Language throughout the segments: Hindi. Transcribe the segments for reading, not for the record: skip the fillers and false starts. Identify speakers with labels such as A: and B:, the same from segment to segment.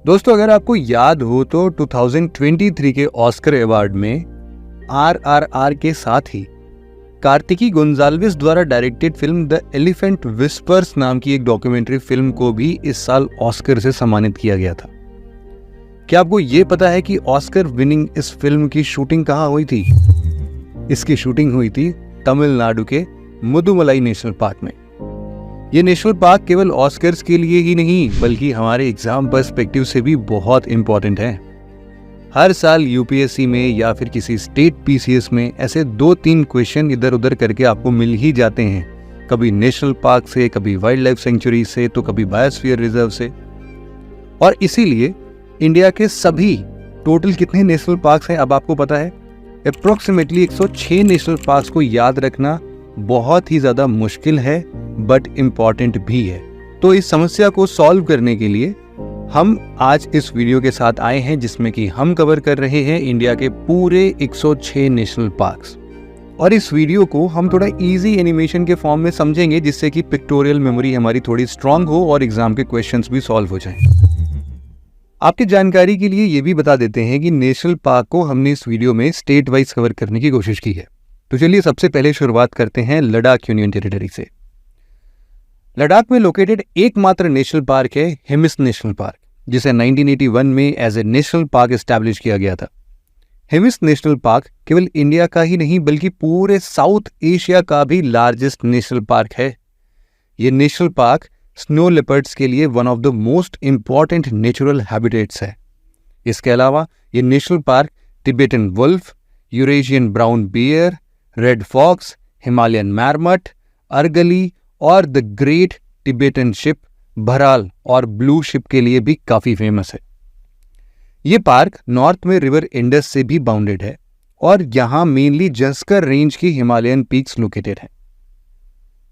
A: दोस्तों, अगर आपको याद हो तो 2023 के ऑस्कर अवार्ड में RRR के साथ ही कार्तिकी गोंजाल्विस द्वारा directed film the elephant whispers नाम की एक डॉक्यूमेंट्री फिल्म को भी इस साल ऑस्कर से सम्मानित किया गया था। क्या आपको ये पता है कि ऑस्कर विनिंग इस फिल्म की शूटिंग कहाँ हुई थी? इसकी शूटिंग हुई थी तमिलनाडु के मुदुमलाई नेशनल पार्क में। ये नेशनल पार्क केवल ऑस्कर्स के लिए ही नहीं बल्कि हमारे एग्जाम पर्सपेक्टिव से भी बहुत इंपॉर्टेंट है। हर साल यूपीएससी में या फिर किसी स्टेट पीसीएस में ऐसे 2-3 क्वेश्चन इधर उधर करके आपको मिल ही जाते हैं, कभी नेशनल पार्क से, कभी वाइल्ड लाइफ सेंचुरी से, तो कभी बायोस्फीयर रिजर्व से। और इसीलिए इंडिया के सभी टोटल कितने नेशनल पार्क्स हैं अब आपको पता है? अप्रोक्सीमेटली 106 नेशनल पार्क्स को याद रखना बहुत ही ज्यादा मुश्किल है बट इम्पॉर्टेंट भी है। तो इस समस्या को सॉल्व करने के लिए हम आज इस वीडियो के साथ आए हैं जिसमें कि हम कवर कर रहे हैं इंडिया के पूरे 106 नेशनल पार्क्स। और इस वीडियो को हम थोड़ा इजी एनिमेशन के फॉर्म में समझेंगे जिससे कि पिक्टोरियल मेमोरी हमारी थोड़ी स्ट्रांग हो और एग्जाम के क्वेश्चंस भी सॉल्व हो जाएं। आपकी जानकारी के लिए ये भी बता देते हैं कि नेशनल पार्क को हमने इस वीडियो में स्टेट वाइज कवर करने की कोशिश की है। तो चलिए सबसे पहले शुरुआत करते हैं लद्दाख यूनियन टेरिटरी से। लद्दाख में लोकेटेड एकमात्र नेशनल पार्क है हिमिस नेशनल पार्क, जिसे 1981 में as a national park establish किया गया था। हिमिस नेशनल पार्क केवल इंडिया का ही नहीं बल्कि पूरे साउथ एशिया का भी लार्जेस्ट नेशनल पार्क है। ये नेशनल पार्क स्नो लेपर्ड्स के लिए one of the most important natural habitats है। इसके अलावा ये national park Tibetan wolf, Eurasian brown bear, red fox, Himalayan marmot, argali और the great Tibetan sheep bharal और ब्लू शिप के लिए भी काफी फेमस है। ये पार्क नॉर्थ में रिवर इंडस से भी बाउंडेड है और यहाँ मेनली जस्कर रेंज की हिमालयन पीक्स लोकेटेड हैं।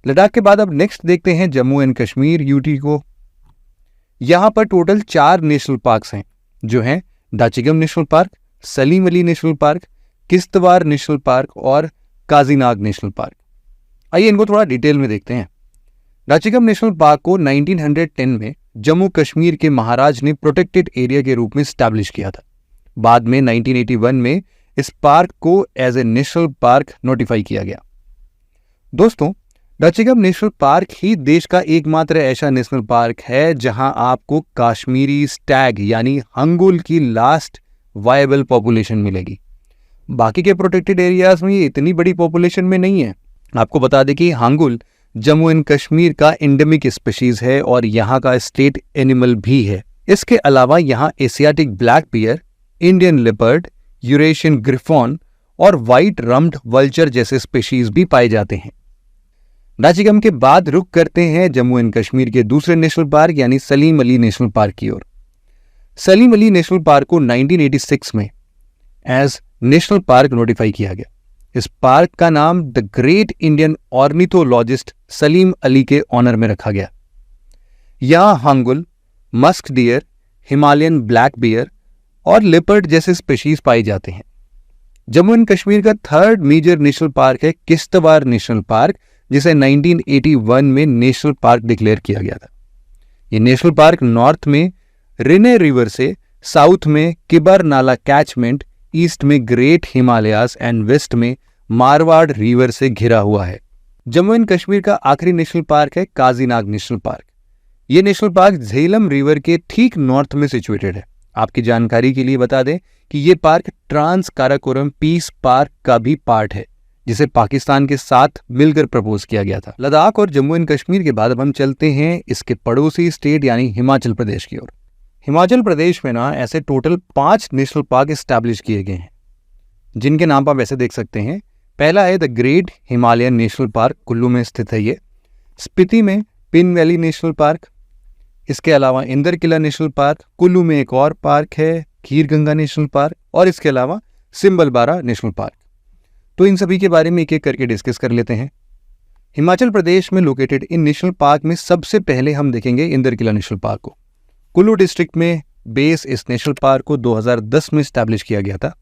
A: लद्दाख के बाद अब नेक्स्ट देखते हैं जम्मू एंड कश्मीर यूटी को। यहाँ पर टोटल 4 नेशनल पार्क्स हैं जो हैं Dachigam national park, Salim Ali national park, Kishtwar national park और काजीनाग नेशनल पार्क। आइए इनको थोड़ा डिटेल में देखते हैं। दाचिगम नेशनल पार्क को 1910 में जम्मू कश्मीर के महाराज ने प्रोटेक्टेड एरिया के रूप में स्टैब्लिश किया था। बाद में 1981 में इस पार्क को as a national park notify किया गया। दोस्तों, दाचिगम नेशनल पार्क ही देश का एकमात्र ऐसा नेशनल पार्क है जहां आपको काश्मीरी स्टैग यानी हंगुल की लास्ट वायबल पॉपुलेशन मिलेगी। बाकी के प्रोटेक्टेड एरियाज में ये इतनी बड़ी पॉपुलेशन में नहीं है। आपको बता दें कि हंगुल जम्मू एंड कश्मीर का एंडेमिक स्पीशीज है और यहाँ का स्टेट एनिमल भी है। इसके अलावा यहाँ Asiatic black bear, Indian leopard, Eurasian griffon और व्हाइट रम्ड वल्चर जैसे स्पीशीज भी पाए जाते हैं। दाचिगम के बाद रुख करते हैं जम्मू एंड कश्मीर के दूसरे नेशनल पार्क यानी सलीम अली नेशनल पार्क की ओर। सलीम अली नेशनल पार्क को 1986 में एज नेशनल पार्क नोटिफाई किया गया। इस पार्क का नाम the great Indian ornithologist Salim Ali के ऑनर में रखा गया। यहां hangul, musk deer, Himalayan black bear और लेपर्ड जैसे स्पीशीज पाए जाते हैं। जम्मू एंड कश्मीर का थर्ड मेजर नेशनल पार्क है किश्तवाड़ नेशनल पार्क, जिसे 1981 में नेशनल पार्क डिक्लेयर किया गया था। ये नेशनल पार्क नॉर्थ में रिने रिवर से, साउथ में किबर नाला कैचमेंट, ईस्ट में ग्रेट हिमालयाज एंड वेस्ट में मारवाड़ रिवर से घिरा हुआ है। जम्मू एंड कश्मीर का आखिरी नेशनल पार्क है काजीनाग नेशनल पार्क। यह नेशनल पार्क झेलम रिवर के ठीक नॉर्थ में सिचुएटेड है। आपकी जानकारी के लिए बता दें कि यह park trans Karakoram peace park का भी पार्ट है जिसे पाकिस्तान के साथ मिलकर प्रपोज किया गया था। लद्दाख और जम्मू एंड कश्मीर के बाद अब हम चलते हैं इसके पड़ोसी स्टेट यानी हिमाचल प्रदेश की ओर। हिमाचल प्रदेश में ना ऐसे टोटल 5 नेशनल पार्क एस्टैब्लिश किए गए हैं जिनके नाम आप ऐसे देख सकते हैं। पहला है the great Himalayan national park, Kullu में स्थित है ये। स्पीति में पिन वैली नेशनल पार्क। इसके अलावा इंदर किला नेशनल पार्क, कुल्लू में एक और पार्क है खीर गंगा नेशनल पार्क और इसके अलावा सिम्बलबारा नेशनल पार्क। तो इन सभी के बारे में एक एक करके डिस्कस कर लेते हैं। हिमाचल प्रदेश में लोकेटेड इन नेशनल पार्क में सबसे पहले हम देखेंगे इंदर किला नेशनल पार्क को। कुल्लू डिस्ट्रिक्ट में बेस इस नेशनल पार्क को 2010 में स्टैब्लिश किया गया था।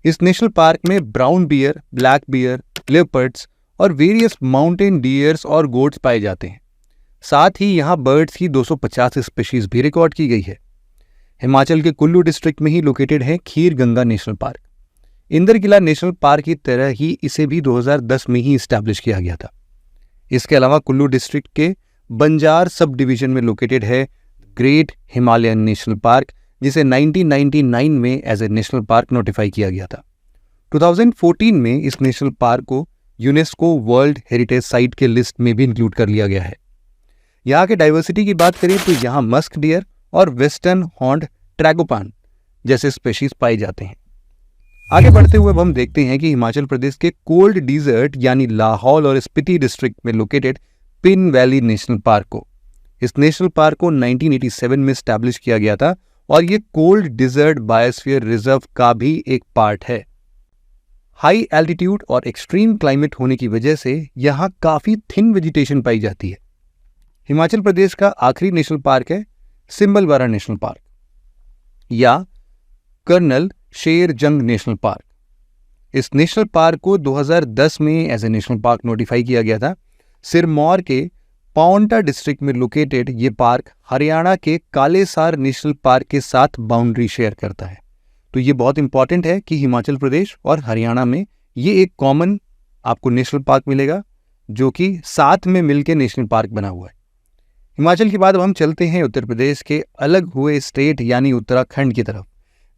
A: इस नेशनल पार्क में brown bear, black bear, leopards और वेरियस माउंटेन डियर्स और गोट्स पाए जाते हैं। साथ ही यहाँ बर्ड्स की 250 स्पीशीज भी रिकॉर्ड की गई है। हिमाचल के कुल्लू डिस्ट्रिक्ट में ही लोकेटेड है Khirganga national park. Inderkilla national park की तरह ही इसे भी 2010 में ही इस्टेब्लिश किया गया था। इसके अलावा कुल्लू डिस्ट्रिक्ट के बंजार सब डिवीजन में लोकेटेड है ग्रेट हिमालयन नेशनल पार्क, जिसे 1999 में as a national park notify किया गया था। 2014 में इस नेशनल पार्क को यूनेस्को वर्ल्ड हेरिटेज साइट के लिस्ट में भी इंक्लूड कर लिया गया है। यहाँ के डाइवर्सिटी की बात करें तो यहाँ मस्क डियर और वेस्टर्न हॉर्न्ड ट्रैगोपान जैसे स्पेशीज पाए जाते हैं। आगे बढ़ते हुए अब हम देखते हैं कि हिमाचल प्रदेश के कोल्ड डिजर्ट यानी लाहौल और स्पीति डिस्ट्रिक्ट में located pin valley national park को, इस नेशनल पार्क को 1987 में स्टैब्लिश किया गया था और ये कोल्ड डिजर्ट बायोस्फीयर रिजर्व का भी एक पार्ट है। हाई एल्टीट्यूड और एक्सट्रीम क्लाइमेट होने की वजह से यहाँ काफी थिन वेजिटेशन पाई जाती है। हिमाचल प्रदेश का आखिरी नेशनल पार्क है सिम्बलवारा नेशनल पार्क या colonel Sher Jang national park. इस नेशनल पार्क को 2010 में as a national park notify किया गया था। सिरमौर के पाओंटा डिस्ट्रिक्ट में लोकेटेड ये पार्क हरियाणा के कालेसार नेशनल पार्क के साथ बाउंड्री शेयर करता है। तो ये बहुत इंपॉर्टेंट है कि हिमाचल प्रदेश और हरियाणा में ये एक कॉमन आपको नेशनल पार्क मिलेगा जो कि साथ में मिलकर नेशनल पार्क बना हुआ है। हिमाचल के बाद अब हम चलते हैं उत्तर प्रदेश के अलग हुए स्टेट यानी उत्तराखंड की तरफ,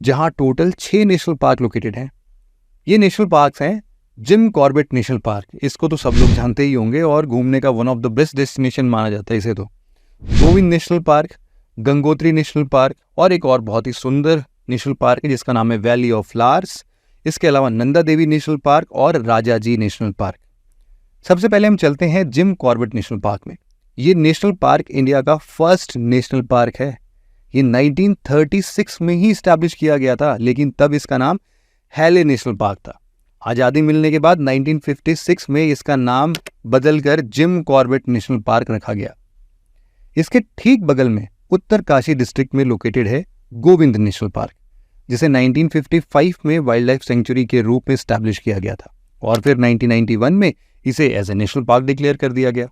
A: जहां टोटल 6 नेशनल पार्क लोकेटेड हैं। ये नेशनल पार्क्स हैं जिम कॉर्बेट नेशनल पार्क, इसको तो सब लोग जानते ही होंगे और घूमने का one of the best destination माना जाता है इसे तो। Govind national park, Gangotri national park और एक और बहुत ही सुंदर नेशनल पार्क है जिसका नाम है वैली ऑफ फ्लावर्स। इसके अलावा नंदा देवी नेशनल पार्क और राजाजी नेशनल पार्क। सबसे पहले हम चलते हैं जिम कॉर्बेट नेशनल पार्क में। ये नेशनल पार्क इंडिया का फर्स्ट नेशनल पार्क है। ये 1936 में ही स्टैब्लिश किया गया था, लेकिन तब इसका नाम हैले नेशनल पार्क था। आज़ादी मिलने के बाद 1956 में इसका नाम बदलकर जिम कॉर्बेट नेशनल पार्क रखा गया। इसके ठीक बगल में उत्तरकाशी डिस्ट्रिक्ट में लोकेटेड है गोविंद नेशनल पार्क, जिसे 1955 में वाइल्ड लाइफ सेंचुरी के रूप में स्टैब्लिश किया गया था और फिर 1991 में इसे as a national park declare कर दिया गया।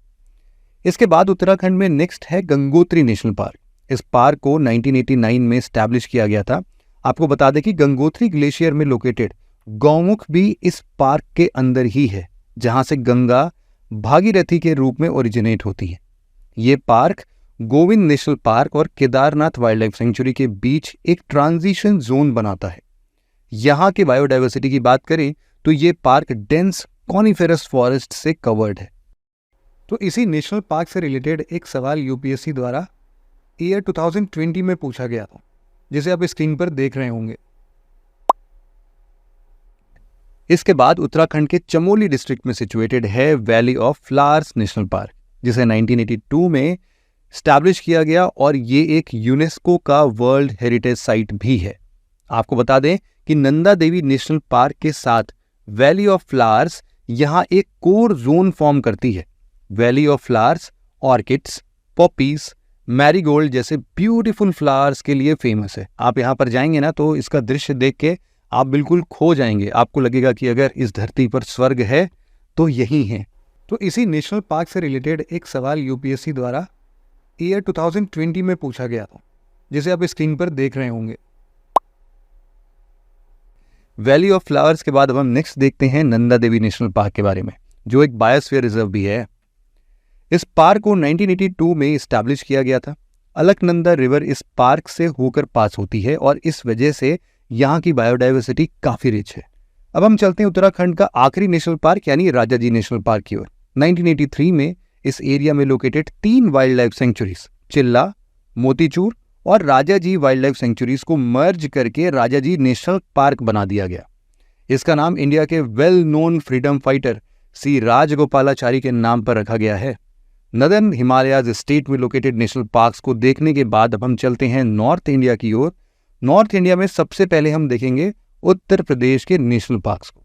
A: इसके बाद उत्तराखंड में नेक्स्ट है गंगोत्री नेशनल पार्क। इस पार्क को 1989 में स्टैब्लिश किया गया था। आपको बता दें कि गंगोत्री ग्लेशियर में लोकेटेड गौमुख भी इस पार्क के अंदर ही है, जहां से गंगा भागीरथी के रूप में ओरिजिनेट होती है। ये पार्क गोविंद नेशनल पार्क और केदारनाथ वाइल्ड लाइफ सेंचुरी के बीच एक ट्रांजिशन जोन बनाता है। यहाँ के बायोडाइवर्सिटी की बात करें तो ये पार्क डेंस कॉनिफेरस फॉरेस्ट से कवर्ड है। तो इसी नेशनल पार्क से रिलेटेड एक सवाल यूपीएससी द्वारा ईयर 2020 में पूछा गया था, जिसे आप स्क्रीन पर देख रहे होंगे। इसके बाद उत्तराखंड के चमोली डिस्ट्रिक्ट में सिचुएटेड है valley of flowers national park, जिसे 1982 में स्टैब्लिश किया गया और ये एक यूनेस्को का वर्ल्ड हेरिटेज साइट भी है। आपको बता दें कि नंदा देवी नेशनल पार्क के साथ वैली ऑफ फ्लावर्स यहाँ एक कोर जोन फॉर्म करती है। Valley of flowers orchids, poppies, marigold जैसे ब्यूटीफुल फ्लावर्स के लिए फेमस है। आप यहाँ पर जाएंगे ना तो इसका दृश्य देख के आप बिल्कुल खो जाएंगे। आपको लगेगा कि अगर इस धरती पर स्वर्ग है तो यही है। तो इसी नेशनल पार्क से रिलेटेड एक सवाल यूपीएससी द्वारा ईयर 2020 में पूछा गया था, जिसे आप स्क्रीन पर देख रहे होंगे। वैली ऑफ फ्लावर्स के बाद अब हम नेक्स्ट देखते हैं नंदा देवी नेशनल पार्क के बारे में, जो एक बायोस्फीयर रिजर्व भी है। इस पार्क को 1982 में इस्टेब्लिश किया गया था। अलकनंदा रिवर इस पार्क से होकर पास होती है और इस वजह से यहाँ की बायोडाइवर्सिटी काफी रिच है। अब हम चलते हैं उत्तराखंड का आखिरी नेशनल पार्क यानी राजाजी नेशनल पार्क की ओर। 1983 में इस एरिया में लोकेटेड 3 वाइल्ड लाइफ सेंचुरीज चिल्ला, मोतीचूर और राजाजी वाइल्ड लाइफ सेंचुरीज को मर्ज करके राजाजी नेशनल पार्क बना दिया गया। इसका नाम इंडिया के वेल नोन फ्रीडम फाइटर सी राजगोपालाचारी के नाम पर रखा गया है। नदर्न हिमालयाज स्टेट में लोकेटेड नेशनल पार्क्स को देखने के बाद अब हम चलते हैं नॉर्थ इंडिया की ओर। नॉर्थ इंडिया में सबसे पहले हम देखेंगे उत्तर प्रदेश के नेशनल पार्क्स को।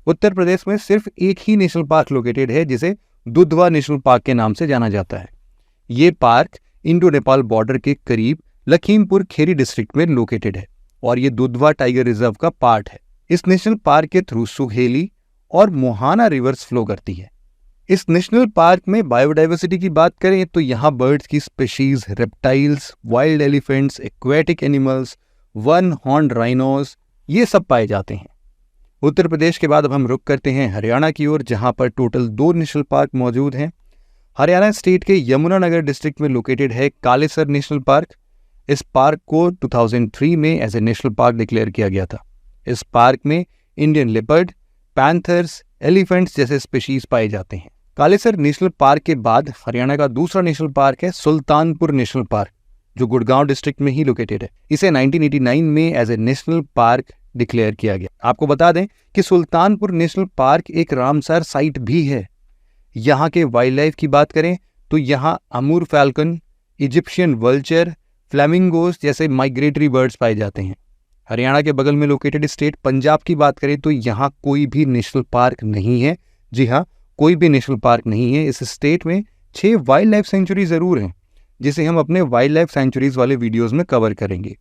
A: उत्तर प्रदेश में सिर्फ एक ही नेशनल पार्क लोकेटेड है जिसे दुधवा नेशनल पार्क के नाम से जाना जाता है। ये पार्क इंडो नेपाल बॉर्डर के करीब लखीमपुर खेरी डिस्ट्रिक्ट में लोकेटेड है और ये दुधवा टाइगर रिजर्व का पार्ट है। इस नेशनल पार्क के थ्रू सुहेली और मोहाना रिवर्स फ्लो करती है। इस नेशनल पार्क में बायोडाइवर्सिटी की बात करें तो यहाँ बर्ड्स की species, reptiles, wild elephants, aquatic animals, one horn rhinos, ये सब पाए जाते हैं। उत्तर प्रदेश के बाद अब हम रुक करते हैं हरियाणा की ओर, जहां पर टोटल 2 नेशनल पार्क मौजूद हैं। हरियाणा स्टेट के यमुनानगर डिस्ट्रिक्ट में लोकेटेड है कालेसर नेशनल पार्क। इस पार्क को 2003 में as a national park declare किया गया था। इस पार्क में इंडियन लेपर्ड, पैंथर्स, एलिफेंट्स जैसे स्पीशीज पाए जाते हैं। कालेसर नेशनल पार्क के बाद हरियाणा का दूसरा नेशनल पार्क है सुल्तानपुर नेशनल पार्क, जो गुड़गांव डिस्ट्रिक्ट में ही लोकेटेड है। इसे 1989 में as a national park declare किया गया। आपको बता दें कि सुल्तानपुर नेशनल पार्क एक रामसर साइट भी है। यहाँ के वाइल्ड लाइफ की बात करें तो यहाँ अमूर फैल्कन, इजिप्शियन वल्चर, फ्लेमिंगोस जैसे माइग्रेटरी बर्ड्स पाए जाते हैं। हरियाणा के बगल में लोकेटेड स्टेट पंजाब की बात करें तो यहाँ कोई भी नेशनल पार्क नहीं है। जी हाँ, कोई भी नेशनल पार्क नहीं है। इस स्टेट में 6 वाइल्ड लाइफ सेंचुरी जरूर हैं, जिसे हम अपने वाइल्ड लाइफ सेंचुरीज वाले वीडियोस में कवर करेंगे।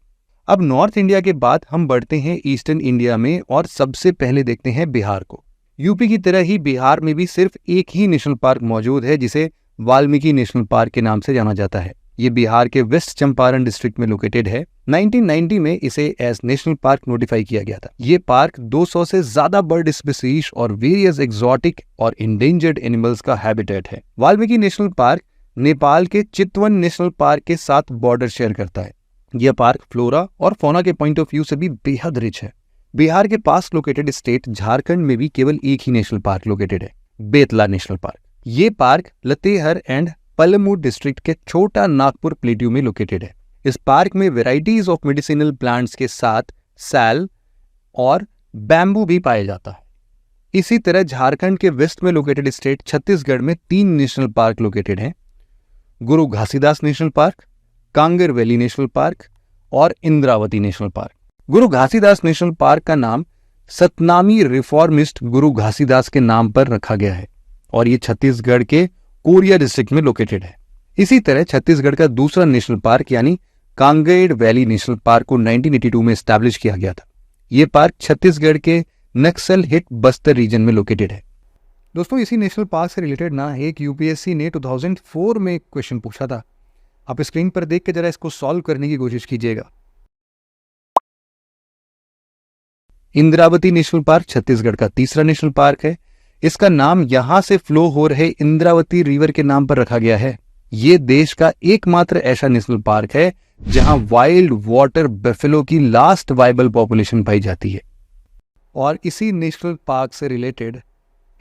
A: अब नॉर्थ इंडिया के बाद हम बढ़ते हैं ईस्टर्न इंडिया में और सबसे पहले देखते हैं बिहार को। यूपी की तरह ही बिहार में भी सिर्फ एक ही नेशनल पार्क मौजूद है, जिसे वाल्मीकि नेशनल पार्क के नाम से जाना जाता है। ये बिहार के वेस्ट चंपारण डिस्ट्रिक्ट में लोकेटेड है। 1990 में इसे एज नेशनल पार्क नोटिफाई किया गया था। ये पार्क 200 से ज्यादा बर्ड स्पीशीज और वेरियस एक्सोटिक और इंडेंजर्ड एनिमल्स का हैबिटेट है। वाल्मीकि नेशनल पार्क नेपाल के चितवन नेशनल पार्क के साथ बॉर्डर शेयर करता है। यह पार्क फ्लोरा और फौना के पॉइंट ऑफ व्यू से भी बेहद रिच है। बिहार के पास लोकेटेड स्टेट झारखंड में भी केवल एक ही नेशनल पार्क लोकेटेड है, बेतला नेशनल पार्क। ये पार्क लतेहर एंड पलामू डिस्ट्रिक्ट के छोटा नागपुर प्लेट्यू में लोकेटेड है। इस पार्क में वेराइटीज ऑफ मेडिसिनल प्लांट्स के साथ सैल और बैम्बू भी पाया जाता है। इसी तरह झारखंड के वेस्ट में लोकेटेड स्टेट छत्तीसगढ़ में 3 नेशनल पार्क लोकेटेड हैं, Guru Ghasidas national park, Kanger valley national park और इंद्रावती नेशनल पार्क। गुरु घासीदास नेशनल पार्क का नाम सतनामी रिफॉर्मिस्ट गुरु घासीदास के नाम पर रखा गया है और ये छत्तीसगढ़ के कोरिया डिस्ट्रिक्ट में लोकेटेड है। इसी तरह छत्तीसगढ़ का दूसरा नेशनल पार्क यानी कांगेर वैली नेशनल पार्क को 1982 में एस्टैब्लिश किया गया था। ये पार्क छत्तीसगढ़ के नक्सल हिट बस्तर रीजन में लोकेटेड है। दोस्तों, इसी नेशनल पार्क से रिलेटेड ना एक यूपीएससी ने 2004 में एक क्वेश्चन पूछा था। आप स्क्रीन पर देख के जरा इसको सॉल्व करने की कोशिश कीजिएगा। इंद्रावती नेशनल पार्क छत्तीसगढ़ का तीसरा नेशनल पार्क है। इसका नाम यहां से फ्लो हो रहे इंद्रावती रिवर के नाम पर रखा गया है। ये देश का एकमात्र ऐसा नेशनल पार्क है जहां वाइल्ड वाटर बेफेलो की लास्ट वाइबल पॉपुलेशन पाई जाती है। और इसी नेशनल पार्क से रिलेटेड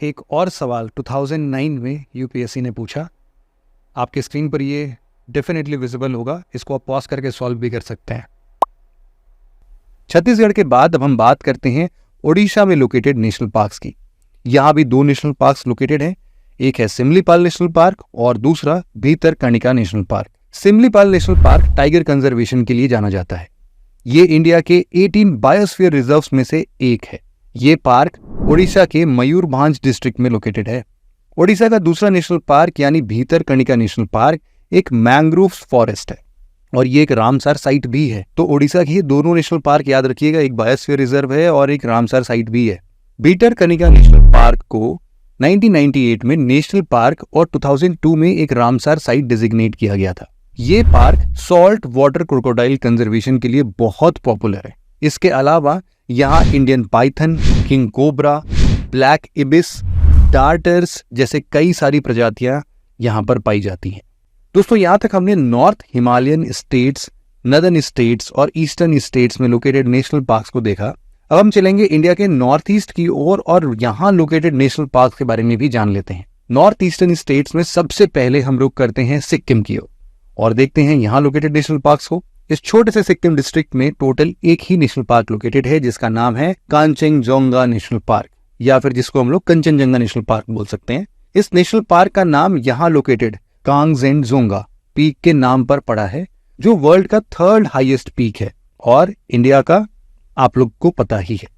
A: एक और सवाल 2009 में यूपीएससी ने पूछा। आपके स्क्रीन पर ये डेफिनेटली विजिबल होगा, इसको आप पॉज करके सॉल्व भी कर सकते हैं। छत्तीसगढ़ के बाद अब हम बात करते हैं ओडिशा में लोकेटेड नेशनल पार्क्स की। यहाँ भी 2 नेशनल पार्क्स लोकेटेड हैं, एक है सिमलीपाल नेशनल पार्क और दूसरा Bhitarkanika national park. Simlipal national park tiger conservation के लिए जाना जाता है। ये इंडिया के 18 बायोस्फीयर रिजर्व्स में से एक है। ये पार्क ओडिशा के मयूरभांज डिस्ट्रिक्ट में लोकेटेड है। ओडिशा का दूसरा नेशनल पार्क यानी भीतरकनिका नेशनल पार्क एक मैंग्रोव फॉरेस्ट है और ये एक रामसर साइट भी है। तो ओडिशा के दोनों नेशनल पार्क याद रखिएगा, एक बायोस्फीयर रिजर्व है और एक रामसर साइट भी है। भीतरकनिका नेशनल पार्क को 1998 में नेशनल पार्क और 2002 में एक रामसर साइट डिजिग्नेट किया गया था। ये park salt water crocodile conservation के लिए बहुत पॉपुलर है। इसके अलावा यहाँ Indian python, king cobra, black ibis, darters जैसे कई सारी प्रजातियां यहाँ पर पाई जाती हैं। दोस्तों, यहाँ तक हमने north Himalayan states, northern states और ईस्टर्न स्टेट्स में लोकेटेड नेशनल पार्क्स को देखा। अब हम चलेंगे इंडिया के नॉर्थ ईस्ट की ओर और यहाँ लोकेटेड नेशनल पार्क के बारे में भी जान लेते हैं। नॉर्थ ईस्टर्न स्टेट्स में सबसे पहले हम रुक करते हैं सिक्किम की ओर और देखते हैं यहाँ लोकेटेड नेशनल पार्क्स को। इस छोटे से सिक्किम डिस्ट्रिक्ट में टोटल एक ही नेशनल पार्क लोकेटेड है जिसका नाम है कांचनजोंगा नेशनल पार्क या फिर जिसको हम लोग कंचनजंगा नेशनल पार्क बोल सकते हैं। इस नेशनल पार्क का नाम यहाँ लोकेटेड कांगजेंगजोंगा पीक के नाम पर पड़ा है, जो वर्ल्ड का 3rd हाईएस्ट पीक है और इंडिया का आप लोग को पता ही है।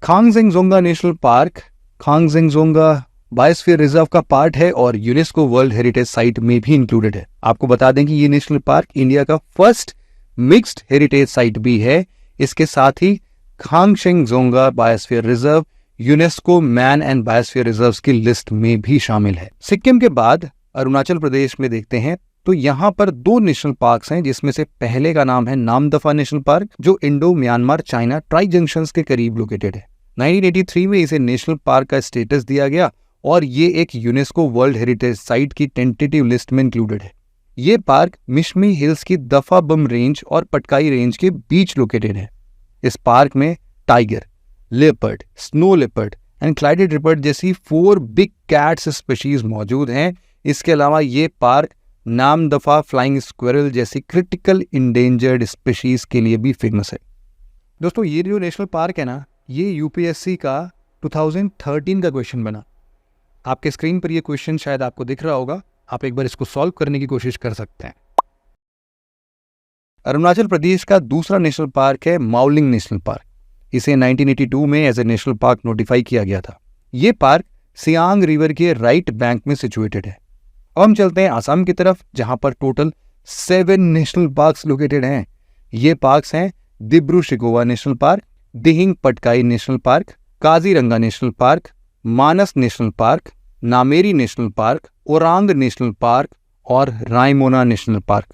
A: कांगजेंगजोंगा नेशनल पार्क कांगजेंगजोंगा बायोस्फीयर रिजर्व का पार्ट है और यूनेस्को वर्ल्ड हेरिटेज साइट में भी इंक्लूडेड है। आपको बता दें कि ये नेशनल पार्क इंडिया का फर्स्ट मिक्स्ड हेरिटेज साइट भी है। इसके साथ ही Kangchenjunga biosphere reserve UNESCO man and biosphere reserves की लिस्ट में भी शामिल है। सिक्किम के बाद अरुणाचल प्रदेश में देखते हैं तो यहाँ पर 2 नेशनल पार्क्स हैं, जिसमें से पहले का नाम है नामदफा नेशनल पार्क, जो Indo Myanmar China try junctions के करीब लोकेटेड है। 1983 में इसे नेशनल पार्क का स्टेटस दिया गया और ये एक यूनेस्को वर्ल्ड हेरिटेज साइट की टेंटेटिव लिस्ट में इंक्लूडेड है। ये पार्क मिशमी हिल्स की दफा बम रेंज और पटकाई रेंज के बीच लोकेटेड है। इस पार्क में tiger, leopard, snow leopard and clouded leopard जैसी 4 बिग कैट्स स्पीशीज मौजूद हैं। इसके अलावा ये पार्क नामदफा फ्लाइंग स्क्विरल जैसी क्रिटिकल इंडेंजर्ड स्पीशीज के लिए भी फेमस है। दोस्तों, ये जो नेशनल पार्क है ना, ये यूपीएससी का 2013 का क्वेश्चन बना। आपके स्क्रीन पर ये क्वेश्चन शायद आपको दिख रहा होगा, आप एक बार इसको सॉल्व करने की कोशिश कर सकते हैं। अरुणाचल प्रदेश का दूसरा नेशनल पार्क है माउलिंग नेशनल पार्क। इसे 1982 में as a national park notify किया गया था। ये पार्क सियांग रिवर के राइट बैंक में सिचुएटेड है। अब हम चलते हैं आसाम की तरफ, जहां पर टोटल 7 नेशनल पार्क्स लोकेटेड हैं। ये पार्क्स हैं Dibru Saikhowa national park, Dihing Patkai national park, Kaziranga national park, Manas national park, Nameri national park, Orang national park और रायमोना नेशनल पार्क।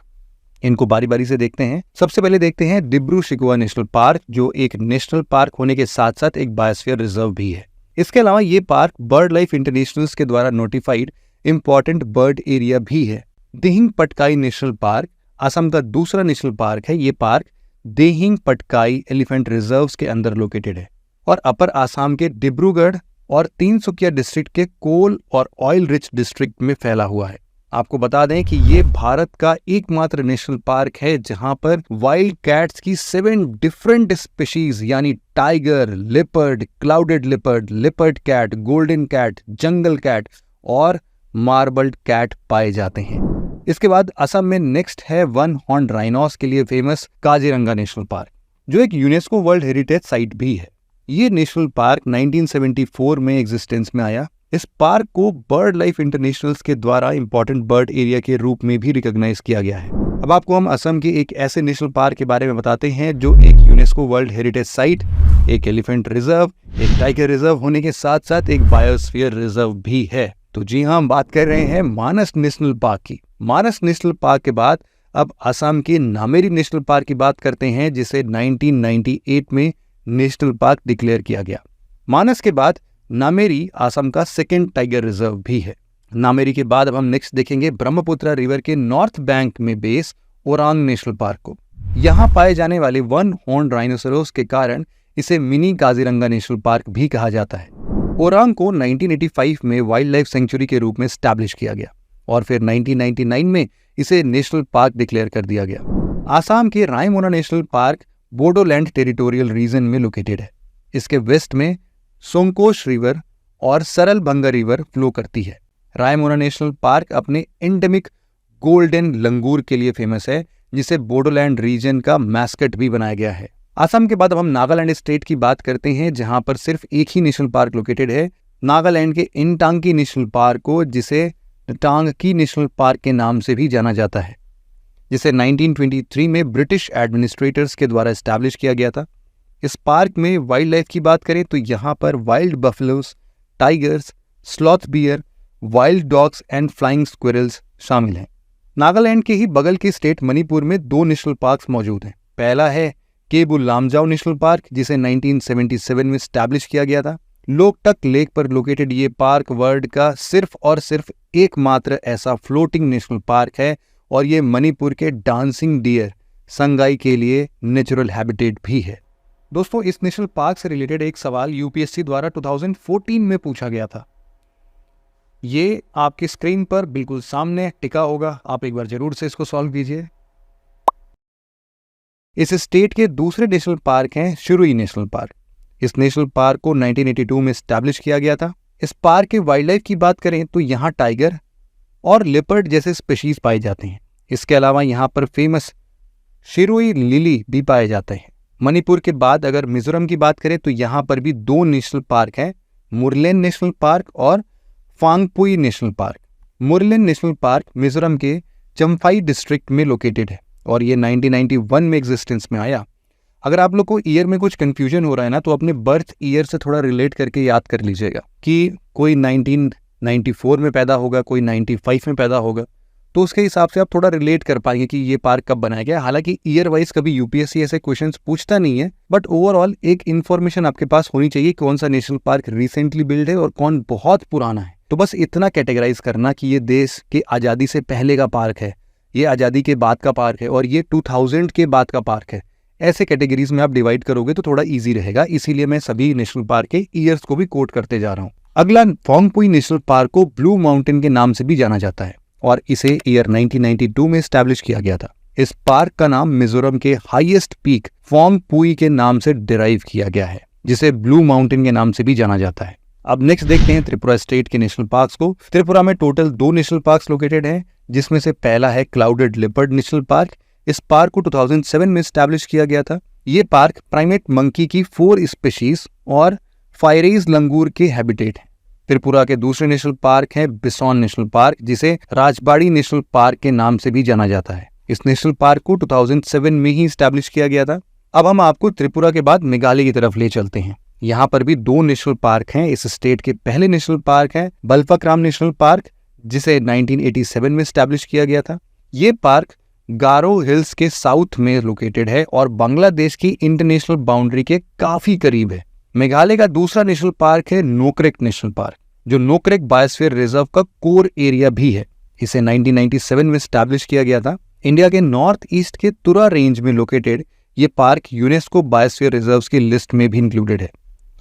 A: इनको बारी बारी से देखते हैं। सबसे पहले देखते हैं दिब्रू शिखोवा नेशनल पार्क, जो एक नेशनल पार्क होने के साथ साथ एक बायोस्फीयर रिजर्व भी है। इसके अलावा ये पार्क बर्ड लाइफ इंटरनेशनल्स के द्वारा नोटिफाइड इंपॉर्टेंट बर्ड एरिया भी है। दिहिंग पटकाई नेशनल पार्क असम का दूसरा नेशनल पार्क है। ये park Dihing Patkai elephant reserves के अंदर लोकेटेड है और अपर आसाम के डिब्रूगढ़ और तिनसुकिया डिस्ट्रिक्ट के कोल और ऑयल रिच डिस्ट्रिक्ट में फैला हुआ है। आपको बता दें कि ये भारत का एकमात्र नेशनल पार्क है जहां पर वाइल्ड कैट्स की 7 डिफरेंट स्पीशीज यानी tiger, leopard, clouded leopard, leopard cat, golden cat, jungle cat और मार्बल्ड कैट पाए जाते हैं। इसके बाद असम में नेक्स्ट है 1 हॉर्न राइनोस के लिए फेमस काजीरंगा नेशनल पार्क, जो एक यूनेस्को वर्ल्ड हेरिटेज साइट भी है। ये नेशनल पार्क 1974 में एग्जिस्टेंस में आया। इस पार्क को बर्ड लाइफ इंटरनेशनल्स के द्वारा इंपॉर्टेंट बर्ड एरिया के रूप में भी रिकॉग्नाइज किया गया है। अब आपको हम असम के एक ऐसे नेशनल पार्क के बारे में बताते हैं जो एक यूनेस्को वर्ल्ड हेरिटेज साइट, एक एलिफेंट रिजर्व, एक टाइगर रिजर्व होने के साथ साथ एक बायोस्फीयर रिजर्व भी है। तो जी हाँ, हम बात कर रहे हैं मानस नेशनल पार्क की। मानस नेशनल पार्क के बाद अब असम के नामेरी नेशनल पार्क की बात करते हैं, जिसे 1998 में नेशनल पार्क डिक्लेयर किया गया। मानस के बाद नामेरी असम का 2nd टाइगर रिजर्व भी है। नामेरी के बाद अब हम नेक्स्ट देखेंगे ब्रह्मपुत्र रिवर के नॉर्थ बैंक में बेस ओरांग नेशनल पार्क को। यहाँ पाए जाने वाले 1 हॉर्न राइनोसोरस के कारण इसे मिनी काजीरंगा नेशनल पार्क भी कहा जाता है। ओरांग को 1985 में वाइल्ड लाइफ सेंचुरी के रूप में स्टैब्लिश किया गया और फिर 1999 में इसे नेशनल पार्क डिक्लेयर कर दिया गया। आसाम के Raimona national park Bodoland territorial reason में लोकेटेड है। इसके वेस्ट में सोंगकोश रिवर और सरलभंगा रिवर फ्लो करती है। रायमोना नेशनल पार्क अपने एंडेमिक गोल्डन लंगूर के लिए फेमस है, जिसे बोडोलैंड रीजन का मैस्कट भी बनाया गया है। असम के बाद अब हम नागालैंड स्टेट की बात करते हैं, जहां पर सिर्फ एक ही नेशनल पार्क लोकेटेड है। नागालैंड के इंटांकी नेशनल पार्क को, जिसे टांगकी नेशनल पार्क के नाम से भी जाना जाता है, जिसे 1923 में ब्रिटिश एडमिनिस्ट्रेटर्स के द्वारा एस्टैब्लिश किया गया था। इस पार्क में वाइल्ड लाइफ की बात करें तो यहाँ पर wild buffaloes, tigers, sloth bear, wild dogs and flying squirrels शामिल हैं। नागालैंड के ही बगल के स्टेट मणिपुर में 2 नेशनल पार्क्स मौजूद हैं। पहला है केबु लामजाओ नेशनल पार्क, जिसे 1977 में स्टैब्लिश किया गया था। लोकटक लेक पर लोकेटेड ये पार्क वर्ल्ड का सिर्फ और सिर्फ एकमात्र ऐसा फ्लोटिंग नेशनल पार्क है और ये मणिपुर के डांसिंग डियर संगाई के लिए नेचुरल हैबिटेट भी है। दोस्तों, इस नेशनल पार्क से रिलेटेड एक सवाल यूपीएससी द्वारा 2014 में पूछा गया था। ये आपकी स्क्रीन पर बिल्कुल सामने टिका होगा, आप एक बार जरूर से इसको सॉल्व कीजिए। इस स्टेट के दूसरे नेशनल पार्क हैं शिरुई नेशनल पार्क। इस नेशनल पार्क को 1982 में स्टैब्लिश किया गया था। इस पार्क के वाइल्ड लाइफ की बात करें तो यहाँ टाइगर और लेपर्ड जैसे स्पीशीज पाए जाते हैं। इसके अलावा यहाँ पर फेमस शिरुई लिली भी पाए जाते हैं। मणिपुर के बाद अगर मिजोरम की बात करें तो यहाँ पर भी 2 नेशनल पार्क हैं, मुरलेन नेशनल पार्क और Phawngpui national park. Murlen national park Mizoram के चम्फाई डिस्ट्रिक्ट में लोकेटेड है और ये 1991 में एग्जिस्टेंस में आया। अगर आप लोग को ईयर में कुछ कंफ्यूजन हो रहा है ना, तो अपने बर्थ ईयर से थोड़ा रिलेट करके याद कर लीजिएगा कि कोई 1994 में पैदा होगा, कोई 95 में पैदा होगा, तो उसके हिसाब से आप थोड़ा रिलेट कर पाएंगे कि ये पार्क कब बनाया गया। हालांकि ईयर वाइज कभी यूपीएससी ऐसे क्वेश्चंस पूछता नहीं है, बट ओवरऑल एक इन्फॉर्मेशन आपके पास होनी चाहिए कौन सा नेशनल पार्क रिसेंटली बिल्ड है और कौन बहुत पुराना है। तो बस इतना कैटेगराइज करना कि ये देश के आज़ादी से पहले का पार्क है, ये आज़ादी के बाद का पार्क है और ये 2000 के बाद का पार्क है। ऐसे कैटेगरीज में आप डिवाइड करोगे तो थोड़ा इजी रहेगा, इसीलिए मैं सभी नेशनल पार्क के ईयर्स को भी कोट करते जा रहा हूँ। अगला, फोंगपुई नेशनल पार्क को ब्लू माउंटेन के नाम से भी जाना जाता है और इसे ईयर 1992 में एस्टैब्लिश किया गया था। इस पार्क का नाम मिजोरम के हाईएस्ट पीक फोंगपुई के नाम से डिराइव किया गया है, जिसे ब्लू माउंटेन के नाम से भी जाना जाता है। अब नेक्स्ट देखते हैं त्रिपुरा स्टेट के नेशनल पार्क्स को। त्रिपुरा में टोटल 2 नेशनल पार्क्स लोकेटेड हैं, जिसमें से पहला है क्लाउडेड लेपर्ड नेशनल पार्क। इस पार्क को 2007 में एस्टैब्लिश किया गया था। ये पार्क प्राइमेट मंकी की 4 स्पीशीज और फायरेज लंगूर के हैबिटेट है। त्रिपुरा के दूसरे नेशनल पार्क है बिसोन नेशनल पार्क, जिसे राजबाड़ी नेशनल पार्क के नाम से भी जाना जाता है। इस नेशनल पार्क को 2007 में ही एस्टैब्लिश किया गया था। अब हम आपको त्रिपुरा के बाद मेघालय की तरफ ले चलते हैं। यहाँ पर भी 2 नेशनल पार्क हैं। इस स्टेट के पहले नेशनल पार्क है बल्फाक्राम नेशनल पार्क, जिसे 1987 में एस्टैब्लिश किया गया था। ये पार्क गारो हिल्स के साउथ में लोकेटेड है और बांग्लादेश की इंटरनेशनल बाउंड्री के काफी करीब है। मेघालय का दूसरा नेशनल पार्क है नोकरेक नेशनल पार्क, जो नोकरेक बायोस्फीयर रिजर्व का कोर एरिया भी है। इसे 1997 में एस्टैब्लिश किया गया था। इंडिया के नॉर्थ ईस्ट के तुरा रेंज में लोकेटेड ये पार्क यूनेस्को बायोस्फीयर रिजर्व्स की लिस्ट में भी इंक्लूडेड है।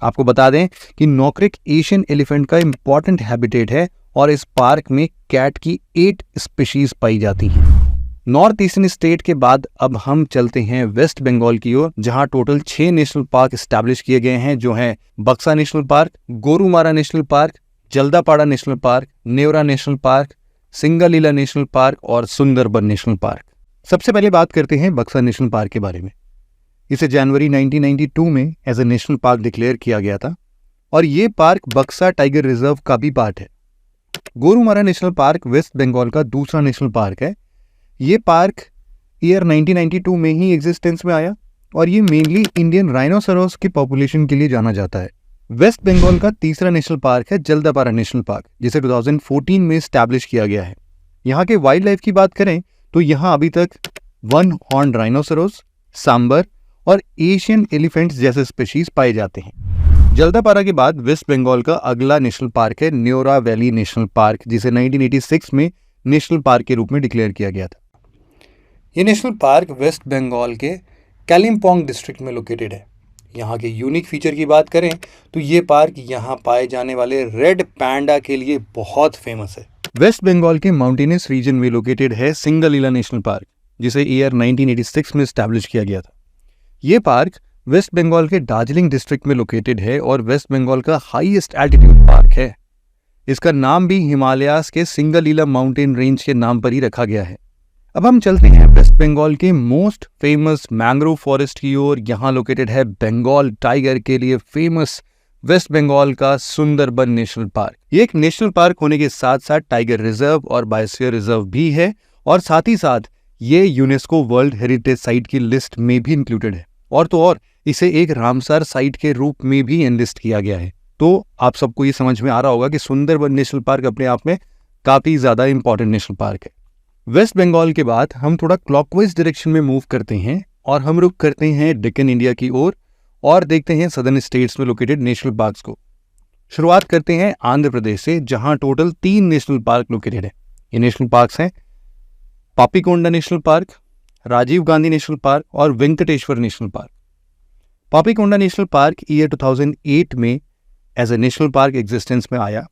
A: आपको बता दें कि नोकरेक एशियन एलिफेंट का इंपॉर्टेंट हैबिटेट है और इस पार्क में कैट की 8 स्पीशीज पाई जाती हैं। नॉर्थ ईस्टर्न स्टेट के बाद अब हम चलते हैं वेस्ट बंगाल की ओर, जहां टोटल 6 नेशनल पार्क एस्टैब्लिश किए गए हैं, जो हैं Buxa national park, Gorumara national park, Jaldapara national park, Neora national park, Singalila national park और सुंदरबन नेशनल पार्क। सबसे पहले बात करते हैं बक्सा नेशनल पार्क के बारे में। इसे जनवरी 1992 में as a national park declare किया गया था और ये पार्क बक्सा टाइगर रिजर्व का भी पार्ट है। Gorumara national park west Bengal का दूसरा नेशनल पार्क है। ये पार्क ईयर 1992 में ही एग्जिस्टेंस में आया और ये मेनली इंडियन राइनोसेरोस की पॉपुलेशन के लिए जाना जाता है। वेस्ट बंगाल का तीसरा नेशनल पार्क है जल्दापाड़ा नेशनल पार्क, जिसे 2014 में एस्टैब्लिश किया गया है। यहाँ के वाइल्ड लाइफ की बात करें तो यहाँ अभी तक 1 हॉर्न राइनोसेरोस, सांबर और एशियन एलिफेंट्स जैसे स्पीशीज पाए जाते हैं। जल्दापाड़ा के बाद वेस्ट बंगाल का अगला नेशनल पार्क है न्योरा वैली नेशनल पार्क, जिसे 1986 में नेशनल पार्क के रूप में डिक्लेयर किया गया था। ये नेशनल पार्क वेस्ट बंगाल के कालिम्पोंग डिस्ट्रिक्ट में लोकेटेड है। यहाँ के यूनिक फीचर की बात करें तो ये पार्क यहाँ पाए जाने वाले रेड पैंडा के लिए बहुत फेमस है। वेस्ट बंगाल के माउंटेनियस रीजन में लोकेटेड है सिंगालीला नेशनल पार्क, जिसे ईयर 1986 में एस्टैब्लिश किया गया था। ये पार्क वेस्ट बंगाल के दार्जिलिंग डिस्ट्रिक्ट में लोकेटेड है और वेस्ट बंगाल का हाईएस्ट एल्टीट्यूड पार्क है। इसका नाम भी हिमालयाज के सिंगालीला माउंटेन रेंज के नाम पर ही रखा गया है। अब हम चलते हैं वेस्ट बंगाल के मोस्ट फेमस मैंग्रोव फॉरेस्ट की ओर। यहाँ लोकेटेड है बंगाल टाइगर के लिए फेमस वेस्ट बंगाल का सुंदरबन नेशनल पार्क। ये एक नेशनल पार्क होने के साथ साथ टाइगर रिजर्व और बायोस्फीयर रिजर्व भी है और साथ ही साथ ये यूनेस्को वर्ल्ड हेरिटेज साइट की लिस्ट में भी इंक्लूडेड है और तो और इसे एक रामसर साइट के रूप में भी एनलिस्ट किया गया है। तो आप सबको ये समझ में आ रहा होगा कि सुंदरबन नेशनल पार्क अपने आप में काफी ज्यादा इंपॉर्टेंट नेशनल पार्क है। वेस्ट बंगाल के बाद हम थोड़ा क्लॉकवाइज डायरेक्शन में मूव करते हैं और हम रुक करते हैं डेक्कन इंडिया की ओर और देखते हैं सदर्न स्टेट्स में लोकेटेड नेशनल पार्क्स को। शुरुआत करते हैं आंध्र प्रदेश से, जहां टोटल 3 नेशनल पार्क लोकेटेड है। ये नेशनल पार्क्स हैं Papikonda national park, Rajiv Gandhi national park और Venkateswara national park. Papikonda national park year 2008 में as a national park existence में आया।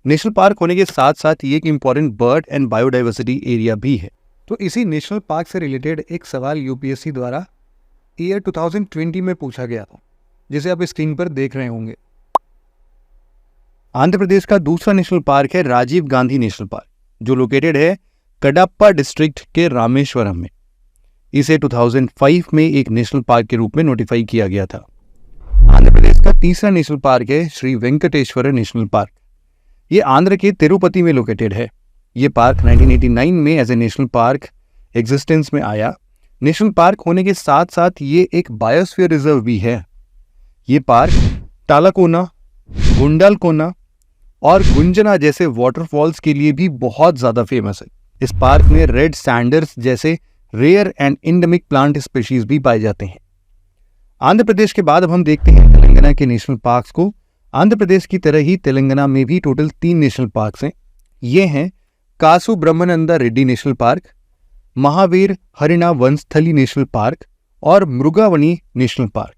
A: नेशनल पार्क होने के साथ साथ ये एक important bird and biodiversity area भी है। तो इसी नेशनल पार्क से रिलेटेड एक सवाल यूपीएससी द्वारा ईयर 2020 में पूछा गया था, जिसे आप स्क्रीन पर देख रहे होंगे। आंध्र प्रदेश का दूसरा नेशनल पार्क है राजीव गांधी नेशनल पार्क, जो लोकेटेड है कडाप्पा डिस्ट्रिक्ट के रामेश्वरम में। इसे 2005 में एक नेशनल पार्क के रूप में नोटिफाई किया गया था। आंध्र प्रदेश का तीसरा नेशनल पार्क है श्री वेंकटेश्वर नेशनल पार्क। ये आंध्र के तिरुपति में लोकेटेड है। ये पार्क 1989 में as a national park existence में आया। नेशनल पार्क होने के साथ साथ ये एक बायोस्फीयर रिजर्व भी है। ये पार्क टालाकोना, गुंडालकोना और गुंजना जैसे वाटरफॉल्स के लिए भी बहुत ज्यादा फेमस है। इस पार्क में रेड सैंडर्स जैसे rare and endemic plant species भी पाए जाते हैं। आंध्र प्रदेश के बाद अब हम देखते हैं तेलंगाना के नेशनल पार्क्स को। आंध्र प्रदेश की तरह ही तेलंगाना में भी टोटल 3 नेशनल पार्क्स हैं। ये हैं Kasu Brahmananda Reddy national park, Mahavir Harina Vanasthali national park और मृगावनी नेशनल पार्क।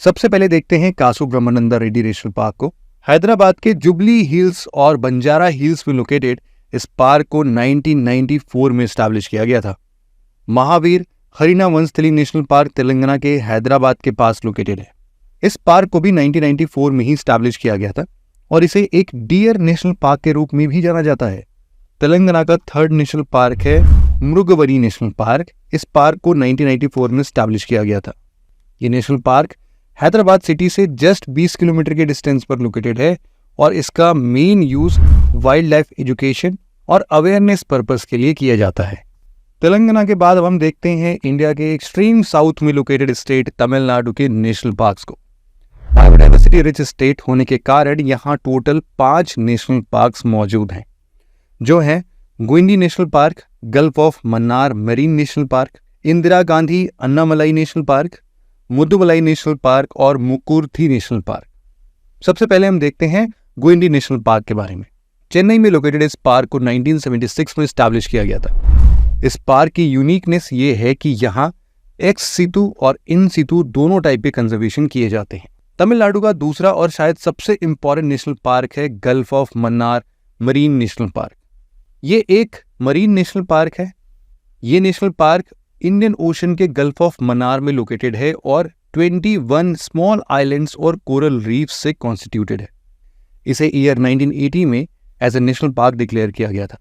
A: सबसे पहले देखते हैं कासु ब्रह्मानंदा रेड्डी नेशनल पार्क को। हैदराबाद के जुबली हिल्स और बंजारा हिल्स में लोकेटेड इस पार्क को 1994 में स्टैब्लिश किया गया था। महावीर हरिणा वनस्थली नेशनल पार्क तेलंगाना के हैदराबाद के पास लोकेटेड है। इस पार्क को भी 1994 में ही स्टैब्लिश किया गया था और इसे एक डियर नेशनल पार्क के रूप में भी जाना जाता है। तेलंगाना का 3rd नेशनल पार्क है मृगवनी नेशनल पार्क। इस पार्क को 1994 में स्टैब्लिश किया गया था। ये नेशनल पार्क हैदराबाद सिटी से जस्ट 20 किलोमीटर के डिस्टेंस पर लोकेटेड है और इसका main use wild life education और अवेयरनेस पर्पस के लिए किया जाता है। तेलंगाना के बाद अब हम देखते हैं इंडिया के एक्सट्रीम साउथ में लोकेटेड स्टेट तमिलनाडु के नेशनल पार्क्स को। बायोडाइवर्सिटी रिच स्टेट होने के कारण यहाँ टोटल 5 नेशनल पार्क्स मौजूद हैं, जो हैं Guindy national park, gulf of Mannar marine national park, Indira Gandhi Annamalai national park, Mudumalai national park और मुकुर्थी नेशनल पार्क। सबसे पहले हम देखते हैं गुइंडी नेशनल पार्क के बारे में। चेन्नई में लोकेटेड इस पार्क को 1976 में स्टैब्लिश किया गया था। इस पार्क की यूनिकनेस ये है कि यहाँ एक्स सितु और इन सितु दोनों टाइप के कंजर्वेशन किए जाते हैं। तमिलनाडु का दूसरा और शायद सबसे इंपॉर्टेंट नेशनल पार्क है gulf of Mannar marine national park. ये एक मरीन नेशनल पार्क है। ये नेशनल पार्क इंडियन ओशन के गल्फ ऑफ मन्नार में लोकेटेड है और 21 स्मॉल आइलैंड्स और कोरल रीफ से कॉन्स्टिट्यूटेड है। इसे ईयर 1980 में as a national park declare किया गया था।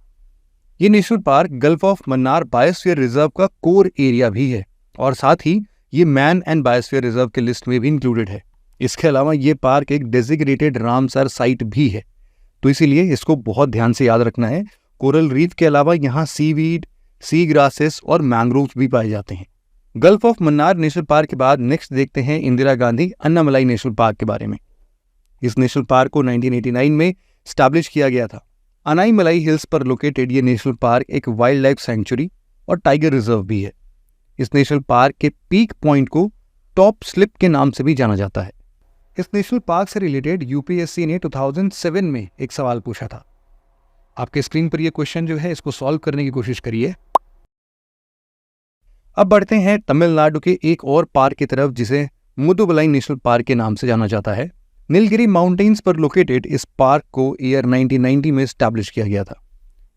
A: ये national park gulf of Mannar biosphere reserve का कोर एरिया भी है और साथ ही ये मैन एंड बायोस्फीयर रिजर्व के लिस्ट में भी इंक्लूडेड है। इसके अलावा ये पार्क एक डेजिग्नेटेड रामसर साइट भी है, तो इसीलिए इसको बहुत ध्यान से याद रखना है। कोरल रीफ के अलावा यहाँ सीवीड, सी ग्रासेस और मैंग्रोव्स भी पाए जाते हैं। Gulf of Mannar national park के बाद नेक्स्ट देखते हैं इंदिरा गांधी अन्नामलाई नेशनल पार्क के बारे में। इस नेशनल पार्क को 1989 में स्टैब्लिश किया गया था। अनाईमलाई हिल्स पर लोकेटेड ये नेशनल पार्क एक वाइल्ड लाइफ सेंचुरी और टाइगर रिजर्व भी है। इस नेशनल पार्क के पीक पॉइंट को टॉप स्लिप के नाम से भी जाना जाता है। इस नेशनल पार्क से रिलेटेड यूपीएससी ने 2007 में एक सवाल पूछा था। आपके स्क्रीन पर यह क्वेश्चन जो है इसको सॉल्व करने की कोशिश करिए। अब बढ़ते हैं तमिलनाडु के एक और पार्क की तरफ जिसे मुदुमलाई नेशनल पार्क के नाम से जाना जाता है। नीलगिरी माउंटेन्स पर लोकेटेड इस पार्क को ईयर 1990 में स्टैब्लिश किया गया था।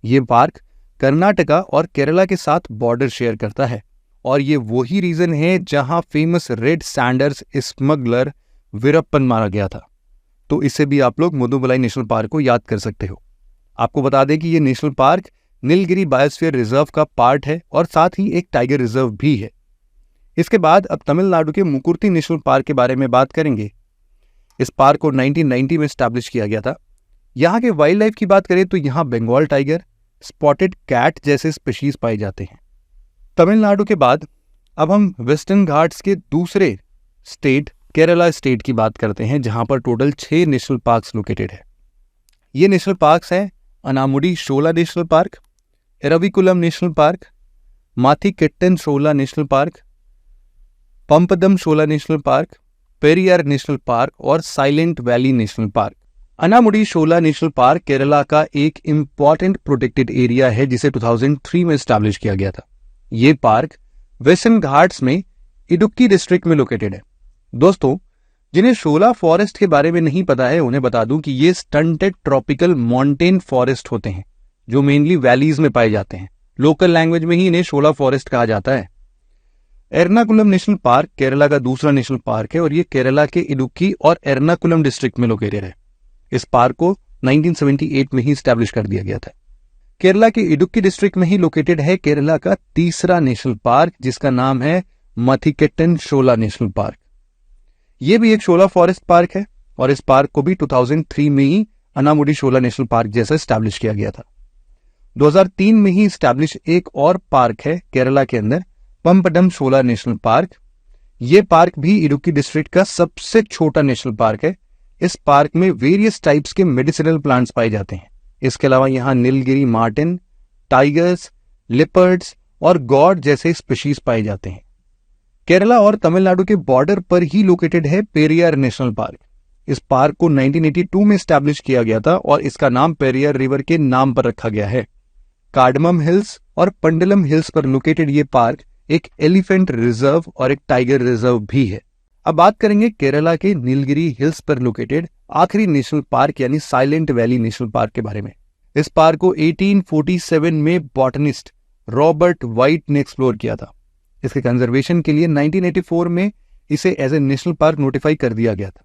A: ये पार्क कर्नाटका और केरला के साथ बॉर्डर शेयर करता है और ये वही रीजन है जहां famous red Sanders smuggler Veerappan मारा गया था। तो इससे भी आप लोग मुदुमलाई नेशनल पार्क को याद कर सकते हो। आपको बता दें कि ये national park Nilgiri biosphere reserve का पार्ट है और साथ ही एक टाइगर रिजर्व भी है। इसके बाद अब तमिलनाडु के मुकुर्थी नेशनल पार्क के बारे में बात करेंगे। इस पार्क को 1990 में स्टैब्लिश किया गया था। यहाँ के वाइल्ड लाइफ की बात करें तो यहाँ बंगाल टाइगर, स्पॉटेड कैट जैसे स्पीशीज पाए जाते हैं। तमिलनाडु के बाद अब हम वेस्टर्न घाट्स के दूसरे स्टेट केरला स्टेट की बात करते हैं, जहां पर टोटल 6 नेशनल पार्क्स लोकेटेड है। ये नेशनल पार्क्स हैं Anamudi Shola national park, Eravikulam national park, Mathikettan Shola national park, Pambadum Shola national park, Periyar national park और Silent valley national park. Anamudi Shola national park Kerala का एक इंपॉर्टेंट प्रोटेक्टेड एरिया है जिसे 2003 में स्टैब्लिश किया गया था। ये पार्क वेस्टर्न घाट्स में इडुक्की डिस्ट्रिक्ट में लोकेटेड है। दोस्तों, जिन्हें शोला फॉरेस्ट के बारे में नहीं पता है उन्हें बता दूं कि ये स्टंटेड ट्रॉपिकल माउंटेन फॉरेस्ट होते हैं जो मेनली वैलीज में पाए जाते हैं। लोकल लैंग्वेज में ही इन्हें शोला फॉरेस्ट कहा जाता है। एर्नाकुलम नेशनल पार्क केरला का दूसरा नेशनल पार्क है और ये केरला के इडुक्की और एर्नाकुलम डिस्ट्रिक्ट में लोकेटेड है। इस पार्क को 1978 में ही स्टैब्लिश कर दिया गया था। केरला के इडुक्की डिस्ट्रिक्ट में ही लोकेटेड है केरला का तीसरा नेशनल पार्क जिसका नाम है माथिकेट्टन शोला नेशनल पार्क। ये भी एक शोला फॉरेस्ट पार्क है और इस पार्क को भी 2003 में ही अनामुडी शोला नेशनल पार्क जैसा स्टैब्लिश किया गया था। 2003 में ही स्टैब्लिश एक और पार्क है केरला के अंदर, पम्पटम शोला नेशनल पार्क। ये पार्क भी इडुक्की डिस्ट्रिक्ट का सबसे छोटा नेशनल पार्क है। इस पार्क में वेरियस टाइप्स के मेडिसिनल प्लांट्स पाए जाते हैं। इसके अलावा यहाँ नीलगिरी मार्टिन, टाइगर्स, लिपर्ड्स और गॉड जैसे स्पीशीज पाए जाते हैं। केरला और तमिलनाडु के बॉर्डर पर ही लोकेटेड है पेरियार नेशनल पार्क। इस पार्क को 1982 में स्टैब्लिश किया गया था और इसका नाम पेरियार रिवर के नाम पर रखा गया है। कार्डमम हिल्स और पंडलम हिल्स पर लोकेटेड ये पार्क एक एलिफेंट रिजर्व और एक टाइगर रिजर्व भी है। अब बात करेंगे केरला के नीलगिरी हिल्स पर लोकेटेड आखिरी नेशनल पार्क यानी साइलेंट वैली नेशनल पार्क के बारे में। इस पार्क को 1847 में बॉटनिस्ट रॉबर्ट वाइट ने एक्सप्लोर किया था। इसके कंजर्वेशन के लिए 1984 में इसे as a national park notify कर दिया गया था।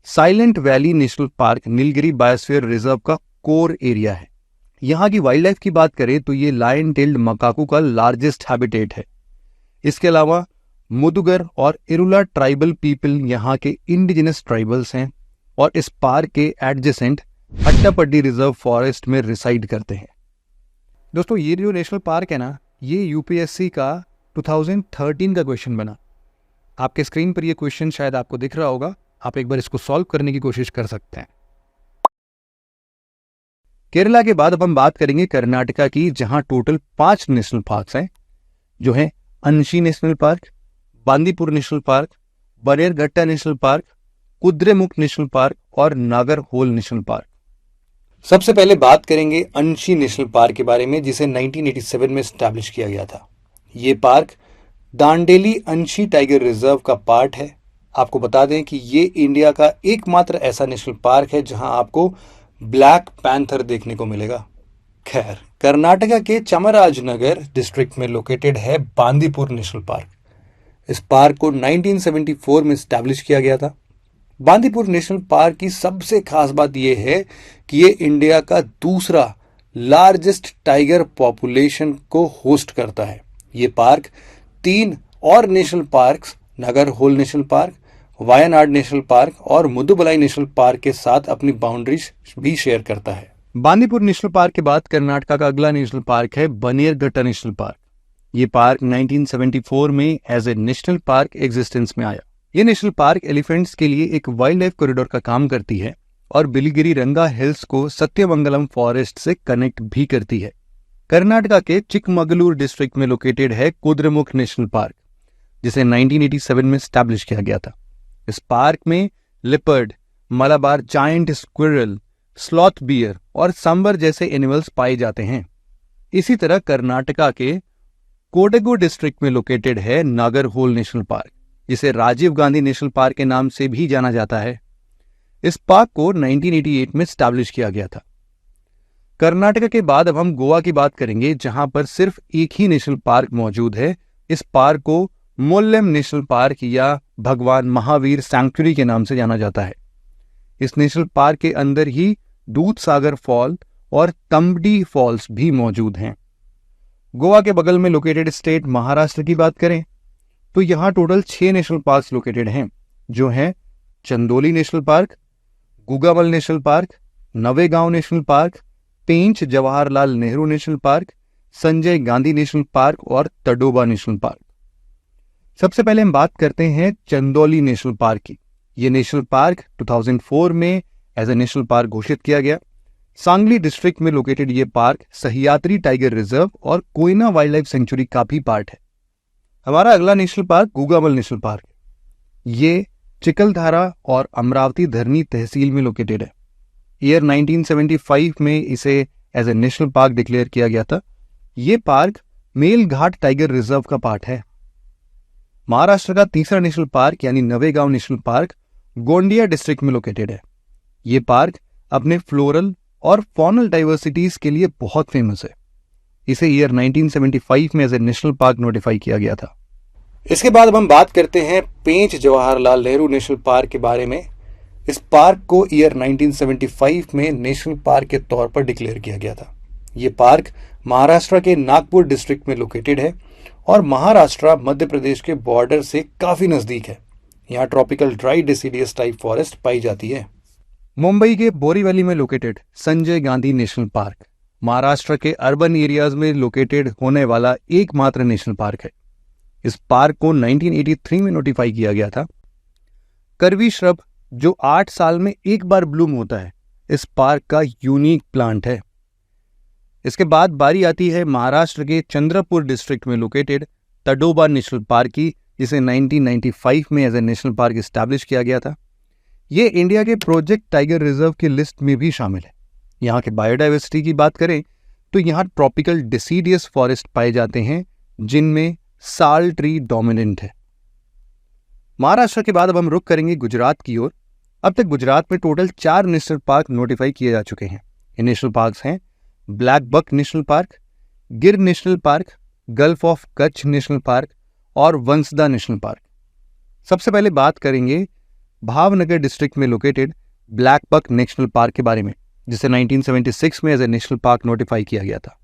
A: Silent valley national park Nilgiri biosphere reserve का कोर एरिया है। यहाँ की वाइल्ड लाइफ की बात करें तो ये लायन टेल्ड मकाकू का लार्जेस्ट हैबिटेट है। इसके अलावा मुदुगर और इरुला ट्राइबल पीपल यहाँ के इंडिजिनस ट्राइबल्स हैं और इस पार्क के एडजेसेंट अट्टापड्डी रिजर्व फॉरेस्ट में रिसाइड करते हैं। दोस्तों, ये जो नेशनल पार्क है ना, ये यूपीएससी का 2013 का क्वेश्चन बना। आपके स्क्रीन पर ये क्वेश्चन शायद आपको दिख रहा होगा, आप एक बार इसको सॉल्व करने की कोशिश कर सकते हैं। केरला के बाद अब हम बात करेंगे कर्नाटका की, जहां टोटल 5 नेशनल पार्क्स हैं, जो हैं अंशी national park, Bandipur national park, Bannerghatta national park, Kudremukh national park और नागरहोल नेशनल पार्क। सबसे पहले बात करेंगे अंशी नेशनल पार्क के बारे में, जिसे 1987 में स्टैब्लिश किया गया था। ये पार्क दांडेली अंशी टाइगर रिजर्व का पार्ट है। आपको बता दें कि ये इंडिया का एकमात्र ऐसा नेशनल पार्क है जहां आपको ब्लैक पैंथर देखने को मिलेगा। खैर, कर्नाटका के चामराजनगर डिस्ट्रिक्ट में लोकेटेड है बांदीपुर नेशनल पार्क। इस पार्क को 1974 में स्टैब्लिश किया गया था। बांदीपुर नेशनल पार्क की सबसे खास बात यह है कि ये इंडिया का दूसरा लार्जेस्ट टाइगर पॉपुलेशन को होस्ट करता है। ये पार्क 3 और national parks, Nagarhole national park, Wayanad national park और मुदुबलाई नेशनल पार्क के साथ अपनी बाउंड्रीज भी शेयर करता है। बांदीपुर नेशनल पार्क के बाद कर्नाटका का अगला नेशनल पार्क है बनेरघट्टा नेशनल पार्क। ये पार्क 1974 में as a national park existence में आया। ये नेशनल पार्क एलिफेंट्स के लिए एक वाइल्ड लाइफ कॉरिडोर का काम करती है और बिलिगिरी रंगा हिल्स को सत्यमंगलम फॉरेस्ट से कनेक्ट भी करती है। कर्नाटका के चिकमगलूर डिस्ट्रिक्ट में लोकेटेड है कुद्रेमुख नेशनल पार्क, जिसे 1987 में स्टैब्लिश किया गया था। इस पार्क में leopard, Malabar giant squirrel, sloth bear और सांबर जैसे एनिमल्स पाए जाते हैं। इसी तरह कर्नाटका के कोडेगु डिस्ट्रिक्ट में लोकेटेड है नागरहोल नेशनल पार्क, जिसे राजीव गांधी नेशनल पार्क के नाम से भी जाना जाता है। इस पार्क को 1988 में स्टैब्लिश किया गया था। कर्नाटका के बाद अब हम गोवा की बात करेंगे, जहां पर सिर्फ एक ही नेशनल पार्क मौजूद है। इस पार्क को मोल्लेम नेशनल पार्क या भगवान महावीर सैंक्चुरी के नाम से जाना जाता है। इस नेशनल पार्क के अंदर ही दूध सागर फॉल और तम्बडी फॉल्स भी मौजूद हैं। गोवा के बगल में लोकेटेड स्टेट महाराष्ट्र की बात करें तो यहाँ टोटल 6 नेशनल पार्क लोकेटेड हैं, जो हैं Chandoli national park, Gugamal national park, Navegaon national park, Pench Jawaharlal Nehru national park, Sanjay Gandhi national park और तडोबा नेशनल पार्क। सबसे पहले हम बात करते हैं चंदौली नेशनल पार्क की। यह नेशनल पार्क 2004 में एज ए नेशनल पार्क घोषित किया गया। सांगली डिस्ट्रिक्ट में लोकेटेड ये पार्क सह्याद्री टाइगर रिजर्व और कोयना वाइल्ड लाइफ सेंचुरी का भी पार्ट है। हमारा अगला national park Gugamal national park है। ये चिकलधारा और अमरावती धरनी तहसील में लोकेटेड है। ईयर 1975 में इसे as a national park declare किया गया था। ये park Melghat tiger reserve का पार्ट है। महाराष्ट्र का तीसरा नेशनल पार्क यानी Navegaon national park Gondia district में लोकेटेड है। ये पार्क अपने फ्लोरल और फॉनल डाइवर्सिटीज के लिए बहुत फेमस है। इसे ईयर 1975 में as a national park notify किया गया था। इसके बाद अब हम बात करते हैं पेंच जवाहरलाल नेहरू नेशनल पार्क के बारे में। इस पार्क को ईयर 1975 में नेशनल पार्क के तौर पर डिक्लेयर किया गया था। ये पार्क महाराष्ट्र के नागपुर डिस्ट्रिक्ट में लोकेटेड है और महाराष्ट्र मध्य प्रदेश के बॉर्डर से काफी नजदीक है। यहाँ tropical dry deciduous type forest पाई जाती है। मुंबई के बोरीवली में located Sanjay Gandhi national park Maharashtra के अर्बन एरियाज में लोकेटेड होने वाला एकमात्र नेशनल पार्क है। इस पार्क को 1983 में नोटिफाई किया गया था। करवी श्रब जो 8 साल में एक बार ब्लूम होता है, इस पार्क का यूनिक प्लांट है। इसके बाद बारी आती है महाराष्ट्र के चंद्रपुर डिस्ट्रिक्ट में लोकेटेड तडोबा नेशनल पार्क की, जिसे 1995 में as a national park establish किया गया था। ये इंडिया के प्रोजेक्ट टाइगर रिजर्व की लिस्ट में भी शामिल है। यहाँ के बायोडाइवर्सिटी की बात करें तो यहाँ ट्रॉपिकल डिसीडियस फॉरेस्ट पाए जाते हैं, जिनमें साल ट्री डोमिनेंट है। महाराष्ट्र के बाद अब हम रुख करेंगे गुजरात की ओर। अब तक गुजरात में टोटल 4 नेशनल पार्क नोटिफाई किए जा चुके हैं। ये नेशनल पार्क्स हैं black buck national park, Gir national park, gulf of Kutch national park और वंसदा नेशनल पार्क। सबसे पहले बात करेंगे भावनगर डिस्ट्रिक्ट में located black buck national park के बारे में, जिसे 1976 में as a national park notify किया गया था।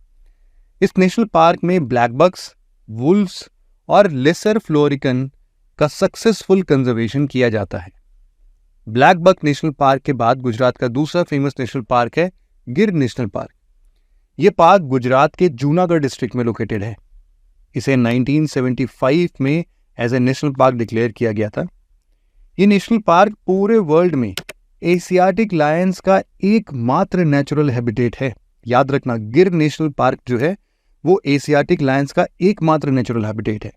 A: इस नेशनल पार्क में ब्लैक बक्स, वुल्व्स और लेसर फ्लोरिकन का सक्सेसफुल कंजर्वेशन किया जाता है। ब्लैक बक नेशनल पार्क के बाद गुजरात का दूसरा फेमस नेशनल पार्क है गिर नेशनल पार्क। यह पार्क गुजरात के जूनागढ़ डिस्ट्रिक्ट में लोकेटेड है। इसे 1975 में as a national park declare किया गया था। ये नेशनल पार्क पूरे वर्ल्ड में एशियाटिक लायंस का एकमात्र नेचुरल हैबिटेट है। याद रखना, गिर नेशनल पार्क जो है वो एशियाटिक लायंस का एकमात्र नेचुरल हैबिटेट है।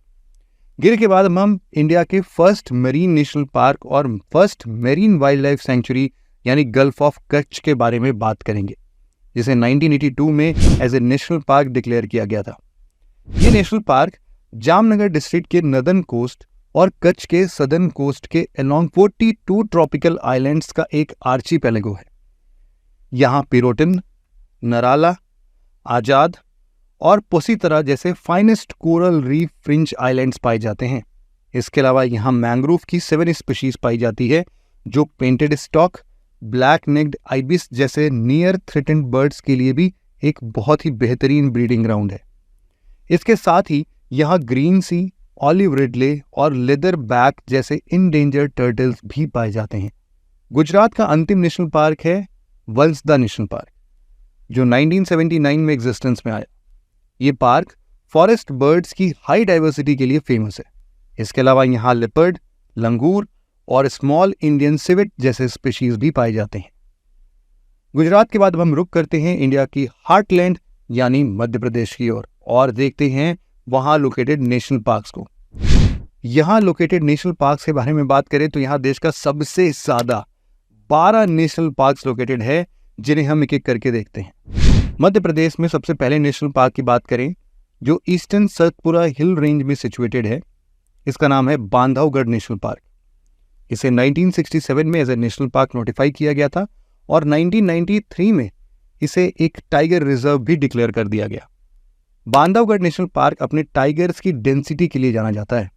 A: गिर के बाद हम इंडिया के फर्स्ट मरीन नेशनल पार्क और first marine wildlife sanctuary यानी गल्फ ऑफ कच्छ के बारे में बात करेंगे, जिसे 1982 में as a national park declare किया गया था। ये नेशनल पार्क जामनगर डिस्ट्रिक्ट के नदर्न कोस्ट और कच्छ के सदर्न कोस्ट के अलोंग 42 ट्रॉपिकल आइलैंड्स का एक आर्चीपेलेगो है। यहाँ पिरोटन, नराला, आजाद और पोसीतरा जैसे finest coral reef fringe islands पाए जाते हैं। इसके अलावा यहाँ मैंग्रोव की 7 स्पीशीज पाई जाती है, जो painted stork, black necked ibis जैसे नियर थ्रेटेंड बर्ड्स के लिए भी एक बहुत ही बेहतरीन ब्रीडिंग ग्राउंड है। इसके साथ ही यहाँ ग्रीन सी, ऑलिव रिडले और लेदर बैक जैसे इंडेंजर्ड टर्टल्स भी पाए जाते हैं। गुजरात का अंतिम नेशनल पार्क है वंसदा नेशनल पार्क, जो 1979 में एग्जिस्टेंस में आया। ये पार्क फॉरेस्ट बर्ड्स की हाई डाइवर्सिटी के लिए फेमस है। इसके अलावा यहाँ लेपर्ड, लंगूर और स्मॉल इंडियन सिवेट जैसे स्पीशीज भी पाए जाते हैं। गुजरात के बाद हम रुख करते हैं इंडिया की हार्टलैंड यानी मध्य प्रदेश की ओर और देखते हैं वहां लोकेटेड नेशनल पार्क्स को। यहाँ लोकेटेड नेशनल पार्क्स के बारे में बात करें तो यहाँ देश का सबसे ज्यादा 12 नेशनल पार्क्स लोकेटेड है, जिन्हें हम एक एक करके देखते हैं। मध्य प्रदेश में सबसे पहले नेशनल पार्क की बात करें जो ईस्टर्न सतपुरा हिल रेंज में सिचुएटेड है, इसका नाम है बांधवगढ़ नेशनल पार्क। इसे 1967 में as a national park notify किया गया था और 1993 में इसे एक टाइगर रिजर्व भी डिक्लेयर कर दिया गया। बांधवगढ़ नेशनल पार्क अपने टाइगर्स की डेंसिटी के लिए जाना जाता है।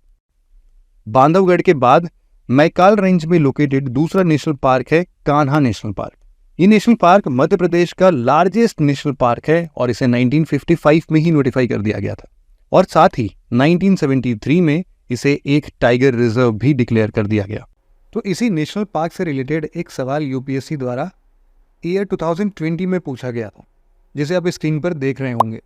A: बांधवगढ़ के बाद मैकाल रेंज में लोकेटेड दूसरा नेशनल पार्क है कान्हा नेशनल पार्क। ये नेशनल पार्क मध्य प्रदेश का लार्जेस्ट नेशनल पार्क है और इसे 1955 में ही नोटिफाई कर दिया गया था और साथ ही 1973 में इसे एक टाइगर रिजर्व भी डिक्लेयर कर दिया गया। तो इसी नेशनल पार्क से रिलेटेड एक सवाल यूपीएससी द्वारा ईयर 2020 में पूछा गया था, जिसे आप स्क्रीन पर देख रहे होंगे।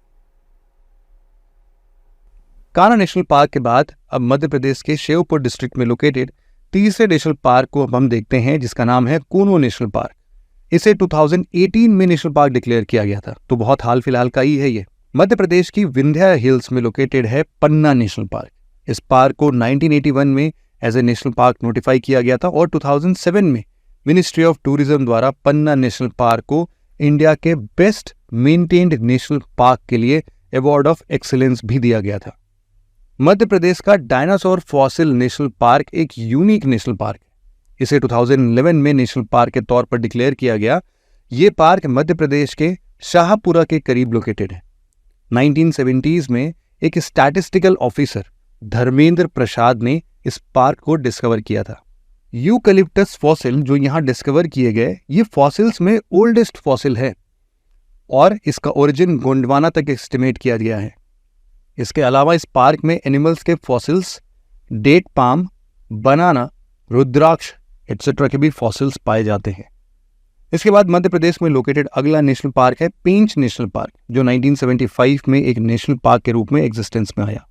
A: कान्हा नेशनल पार्क के बाद अब मध्य प्रदेश के श्योपुर डिस्ट्रिक्ट में लोकेटेड तीसरे नेशनल पार्क को अब हम देखते हैं, जिसका नाम है कूनो नेशनल पार्क। इसे 2018 में नेशनल पार्क डिक्लेयर किया गया था, तो बहुत हाल फिलहाल का ही है ये। मध्य प्रदेश की विंध्या हिल्स में लोकेटेड है पन्ना नेशनल पार्क। इस पार्क को 1981 में as a national park notify किया गया था और 2007 में मिनिस्ट्री ऑफ टूरिज्म द्वारा पन्ना नेशनल पार्क को इंडिया के बेस्ट मेंटेन्ड नेशनल पार्क के लिए अवार्ड ऑफ एक्सीलेंस भी दिया गया था। मध्य प्रदेश का डायनासोर फॉसिल नेशनल पार्क एक यूनिक नेशनल पार्क है। इसे 2011 में नेशनल पार्क के तौर पर डिक्लेयर किया गया। ये पार्क मध्य प्रदेश के शाहपुरा के करीब लोकेटेड है। 1970s में एक स्टैटिस्टिकल ऑफिसर धर्मेंद्र प्रसाद ने इस पार्क को डिस्कवर किया था। यूकलिप्टस फॉसिल जो यहाँ डिस्कवर किए गए, ये फॉसिल्स में ओल्डेस्ट फॉसिल है और इसका ओरिजिन गोंडवाना तक एस्टिमेट किया गया है। इसके अलावा इस पार्क में एनिमल्स के फॉसिल्स, डेट पाम, बनाना, रुद्राक्ष एटसेट्रा के भी फॉसिल्स पाए जाते हैं। इसके बाद मध्य प्रदेश में लोकेटेड अगला नेशनल पार्क है पेंच नेशनल पार्क, जो 1975 में एक नेशनल पार्क के रूप में एग्जिस्टेंस में आया।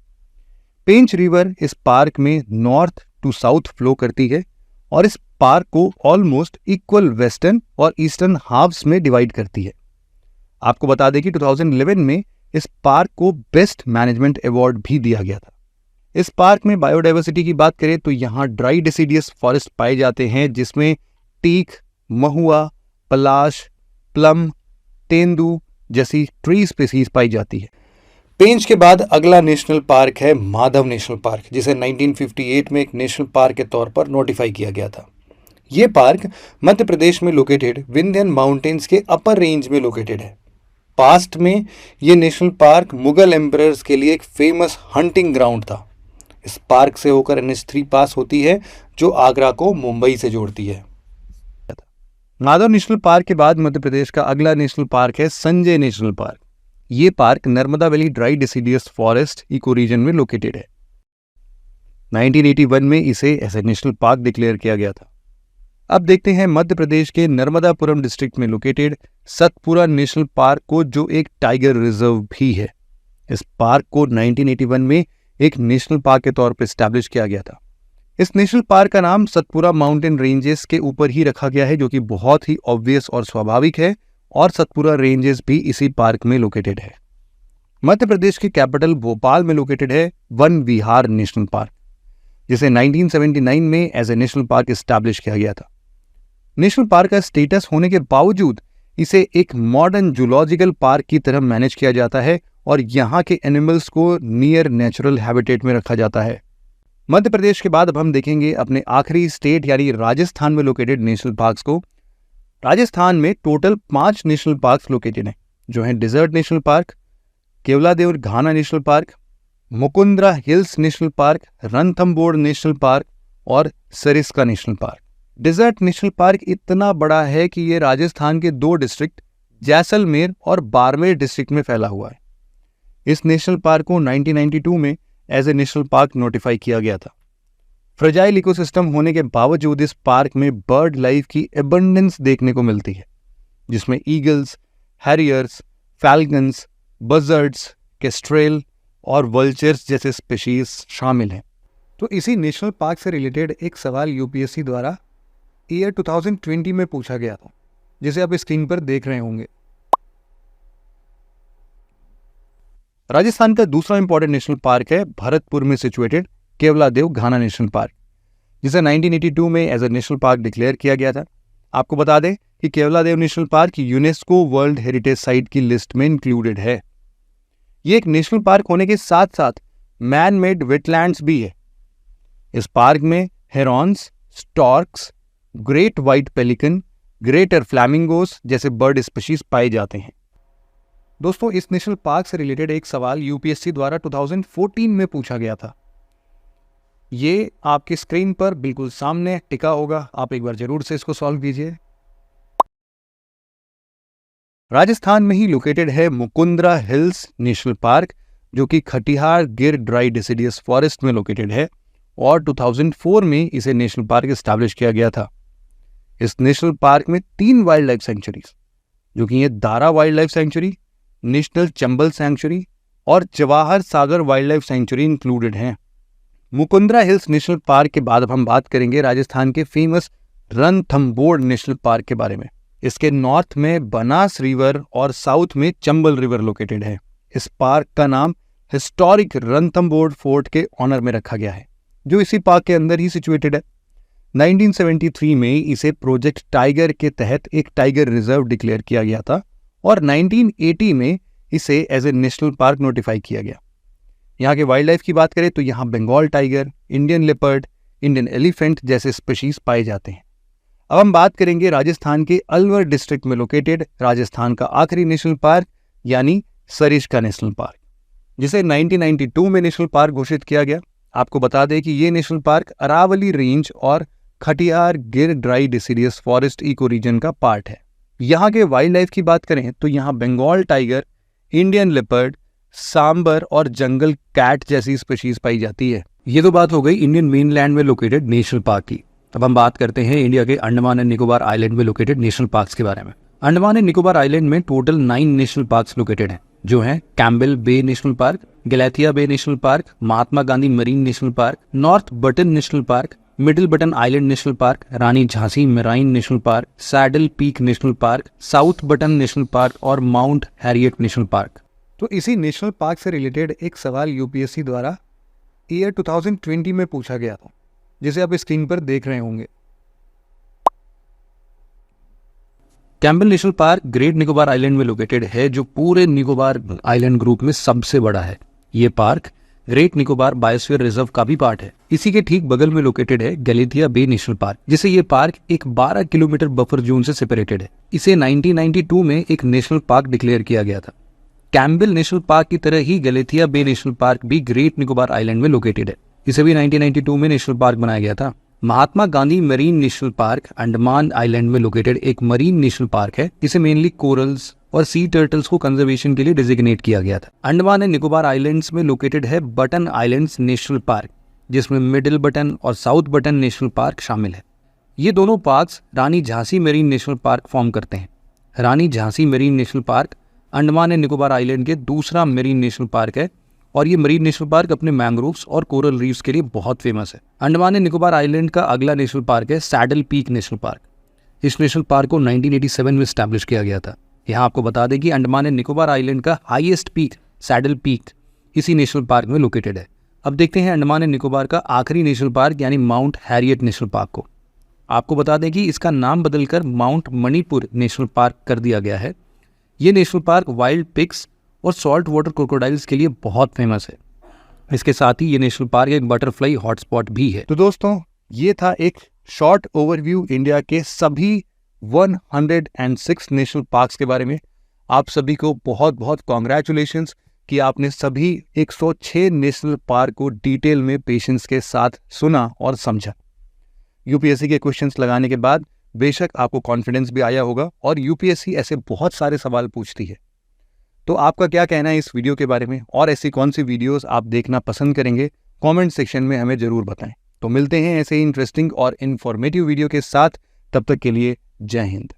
A: पेंच रिवर इस पार्क में नॉर्थ टू साउथ फ्लो करती है और इस पार्क को ऑलमोस्ट इक्वल वेस्टर्न और ईस्टर्न हाफ्स में डिवाइड करती है। आपको बता दें कि 2011 में इस पार्क को बेस्ट मैनेजमेंट अवार्ड भी दिया गया था। इस पार्क में बायोडाइवर्सिटी की बात करें तो यहाँ ड्राई डिसीडियस फॉरेस्ट पाए जाते हैं जिसमें टीक, महुआ, पलाश, प्लम, तेंदू जैसी ट्री स्पीसीज पाई जाती है। पेंच के बाद अगला नेशनल पार्क है माधव नेशनल पार्क, जिसे 1958 में एक नेशनल पार्क के तौर पर नोटिफाई किया गया था। ये पार्क मध्य प्रदेश में लोकेटेड विंध्यन माउंटेन्स के अपर रेंज में लोकेटेड है। पास्ट में ये नेशनल पार्क मुगल एम्परर्स के लिए एक फेमस हंटिंग ग्राउंड था। इस पार्क से होकर NH3 पास होती है जो आगरा को मुंबई से जोड़ती है। माधव नेशनल पार्क के बाद मध्य प्रदेश का अगला नेशनल पार्क है संजय नेशनल पार्क। ये park Narmada valley dry deciduous forest ecoregion में लोकेटेड है। 1981 में इसे as a national park declare किया गया था। अब देखते हैं मध्य प्रदेश के नर्मदापुरम डिस्ट्रिक्ट में लोकेटेड सतपुरा नेशनल पार्क को, जो एक टाइगर रिजर्व भी है। इस पार्क को 1981 में एक नेशनल पार्क के तौर पर एस्टैब्लिश किया गया था। इस नेशनल पार्क का नाम सतपुरा माउंटेन रेंजेस के ऊपर ही रखा गया है, जो कि बहुत ही ऑब्वियस और स्वाभाविक है, और सतपुरा रेंजेस भी इसी पार्क में लोकेटेड है। मध्य प्रदेश की कैपिटल भोपाल में लोकेटेड है वन विहार नेशनल पार्क, जिसे 1979 में as a national park establish किया गया था। नेशनल पार्क का स्टेटस होने के बावजूद इसे एक मॉडर्न जूलॉजिकल पार्क की तरह मैनेज किया जाता है और यहाँ के एनिमल्स को नियर नेचुरल हैबिटेट में रखा जाता है। मध्य प्रदेश के बाद अब हम देखेंगे अपने आखिरी स्टेट यानी राजस्थान में लोकेटेड नेशनल पार्क्स को। राजस्थान में टोटल 5 नेशनल पार्क्स लोकेटेड हैं, जो हैं desert national park, Keoladeo Ghana national park, Mukundra Hills national park, Ranthambore national park और Sariska national park. Desert national park इतना बड़ा है कि ये राजस्थान के 2 डिस्ट्रिक्ट जैसलमेर और बाड़मेर डिस्ट्रिक्ट में फैला हुआ है। इस नेशनल पार्क को 1992 में as a national park notify किया गया था। फ्रेजाइल इकोसिस्टम होने के बावजूद इस पार्क में बर्ड लाइफ की एबंडेंस देखने को मिलती है, जिसमें ईगल्स, हैरियर्स, फैल्कन्स, बजर्ड्स, केस्ट्रेल और वल्चर्स जैसे स्पीशीज शामिल हैं। तो इसी नेशनल पार्क से रिलेटेड एक सवाल यूपीएससी द्वारा ईयर 2020 में पूछा गया था, जिसे आप स्क्रीन पर देख रहे होंगे। राजस्थान का दूसरा इंपॉर्टेंट नेशनल पार्क है भरतपुर में situated Keoladeo Ghana national park, जिसे 1982 में as a national park declare किया गया था। आपको बता दें कि Keoladeo national park UNESCO world heritage site की लिस्ट में इंक्लूडेड है। ये एक नेशनल पार्क होने के साथ साथ मैन मेड वेटलैंड्स भी है। इस पार्क में herons, storks, great white pelican, greater flamingos जैसे बर्ड स्पीशीज पाए जाते हैं। दोस्तों, इस नेशनल पार्क से रिलेटेड एक सवाल यूपीएससी द्वारा 2014 में पूछा गया था। ये आपकी स्क्रीन पर बिल्कुल सामने टिका होगा, आप एक बार जरूर से इसको सॉल्व कीजिए। राजस्थान में ही लोकेटेड है मुकुंद्रा हिल्स नेशनल पार्क, जो कि खटिहार गिर ड्राई डिसीडियस फॉरेस्ट में लोकेटेड है और 2004 में इसे नेशनल पार्क एस्टैब्लिश किया गया था। इस नेशनल पार्क में 3 वाइल्ड लाइफ सेंचुरीज, जो कि ये Darrah wildlife sanctuary, national Chambal sanctuary और Jawahar Sagar wildlife sanctuary included हैं। मुकुंद्रा हिल्स नेशनल पार्क के बाद अब हम बात करेंगे राजस्थान के फेमस रणथंबोर नेशनल पार्क के बारे में। इसके नॉर्थ में बनास रिवर और साउथ में चंबल रिवर लोकेटेड है। इस पार्क का नाम हिस्टोरिक रणथंबोर फोर्ट के ऑनर में रखा गया है, जो इसी पार्क के अंदर ही सिचुएटेड है। 1973 में इसे प्रोजेक्ट टाइगर के तहत एक टाइगर रिजर्व डिक्लेयर किया गया था और 1980 में इसे as a national park notify किया गया। यहाँ के वाइल्ड लाइफ की बात करें तो यहाँ Bengal tiger, Indian leopard, Indian elephant जैसे स्पीशीज पाए जाते हैं। अब हम बात करेंगे राजस्थान के अलवर डिस्ट्रिक्ट में लोकेटेड राजस्थान का आखिरी नेशनल पार्क यानी सरिस्का नेशनल पार्क, जिसे 1992 में नेशनल पार्क घोषित किया गया। आपको बता दें कि ये नेशनल पार्क अरावली रेंज और Khathiar Gir dry deciduous forest ecoregion का पार्ट है। यहाँ के वाइल्ड लाइफ की बात करें तो यहाँ Bengal tiger, Indian leopard, sambar और जंगल कैट जैसी स्पीशीज पाई जाती है। ये तो बात हो गई इंडियन मेनलैंड में लोकेटेड नेशनल पार्क की। अब हम बात करते हैं इंडिया के अंडमान एंड निकोबार आइलैंड में लोकेटेड नेशनल पार्क्स के बारे में। अंडमान एंड निकोबार आइलैंड में टोटल 9 नेशनल पार्क्स लोकेटेड हैं। जो हैं Campbell Bay national park, Galathea Bay national park, Mahatma Gandhi marine national park, North Button national park, Middle Button Island national park, Rani Jhansi marine national park, saddle peak national park, south Button national park और माउंट हैरियट नेशनल पार्क। तो इसी नेशनल पार्क से रिलेटेड एक सवाल यूपीएससी द्वारा ईयर 2020 में पूछा गया था, जिसे आप स्क्रीन पर देख रहे होंगे। Campbell national park great Nicobar island में लोकेटेड है, जो पूरे निकोबार आइलैंड ग्रुप में सबसे बड़ा है। ये park great Nicobar biosphere reserve का भी पार्ट है। इसी के ठीक बगल में लोकेटेड है गैलेथिया बे नेशनल पार्क, जिसे ये पार्क एक 12 किलोमीटर बफर जोन से सेपरेटेड है। इसे 1992 में एक नेशनल पार्क डिक्लेयर किया गया था। कैम्बेल नेशनल पार्क की तरह ही गैलेथिया बे नेशनल पार्क भी ग्रेट निकोबार आइलैंड में लोकेटेड है। इसे भी 1992 में नेशनल पार्क बनाया गया था। Mahatma Gandhi marine national park Andaman island में लोकेटेड एक मरीन नेशनल पार्क है। इसे मेनली कोरल्स और सी टर्टल्स को कंजर्वेशन के लिए डिजिग्नेट किया गया था। अंडमान एंड निकोबार आइलैंड्स में लोकेटेड है बटन आइलैंड्स नेशनल पार्क, जिसमें मिडिल बटन और साउथ बटन नेशनल पार्क शामिल है। ये दोनों parks Rani Jhansi marine national park form करते हैं। Rani Jhansi marine national park Andaman and Nicobar island के दूसरा मरीन नेशनल पार्क है, और ये मरीन नेशनल पार्क अपने मैंग्रोव्स और कोरल रीफ्स के लिए बहुत फेमस है। अंडमान एंड निकोबार आइलैंड का अगला नेशनल पार्क है सैडल पीक नेशनल पार्क। इस नेशनल पार्क को 1987 में स्टैब्लिश किया गया था। यहाँ आपको बता दें कि अंडमान एंड निकोबार आइलैंड का हाईएस्ट पीक सैडल पीक इसी नेशनल पार्क में लोकेटेड है। अब देखते हैं अंडमान एंड निकोबार का आखिरी नेशनल पार्क यानी माउंट हैरियट नेशनल पार्क को। आपको बता दें कि इसका नाम बदलकर माउंट मणिपुर नेशनल पार्क कर दिया गया है। ये नेशनल पार्क वाइल्ड पिग्स और सॉल्ट वाटर क्रोकोडाइल्स के लिए बहुत फेमस है। इसके साथ ही ये नेशनल पार्क एक बटरफ्लाई हॉटस्पॉट भी है। तो दोस्तों, ये था एक शॉर्ट ओवरव्यू इंडिया के सभी 106 नेशनल पार्क्स के बारे में। आप सभी को बहुत बहुत कॉन्ग्रेचुलेशंस कि आपने सभी 106 नेशनल पार्क को डिटेल में पेशेंस के साथ सुना और समझा। यूपीएससी के क्वेश्चंस लगाने के बाद बेशक आपको कॉन्फिडेंस भी आया होगा, और यूपीएससी ऐसे बहुत सारे सवाल पूछती है। तो आपका क्या कहना है इस वीडियो के बारे में, और ऐसी कौन सी वीडियोस आप देखना पसंद करेंगे, कमेंट सेक्शन में हमें जरूर बताएं। तो मिलते हैं ऐसे ही इंटरेस्टिंग और इन्फॉर्मेटिव वीडियो के साथ। तब तक के लिए जय हिंद।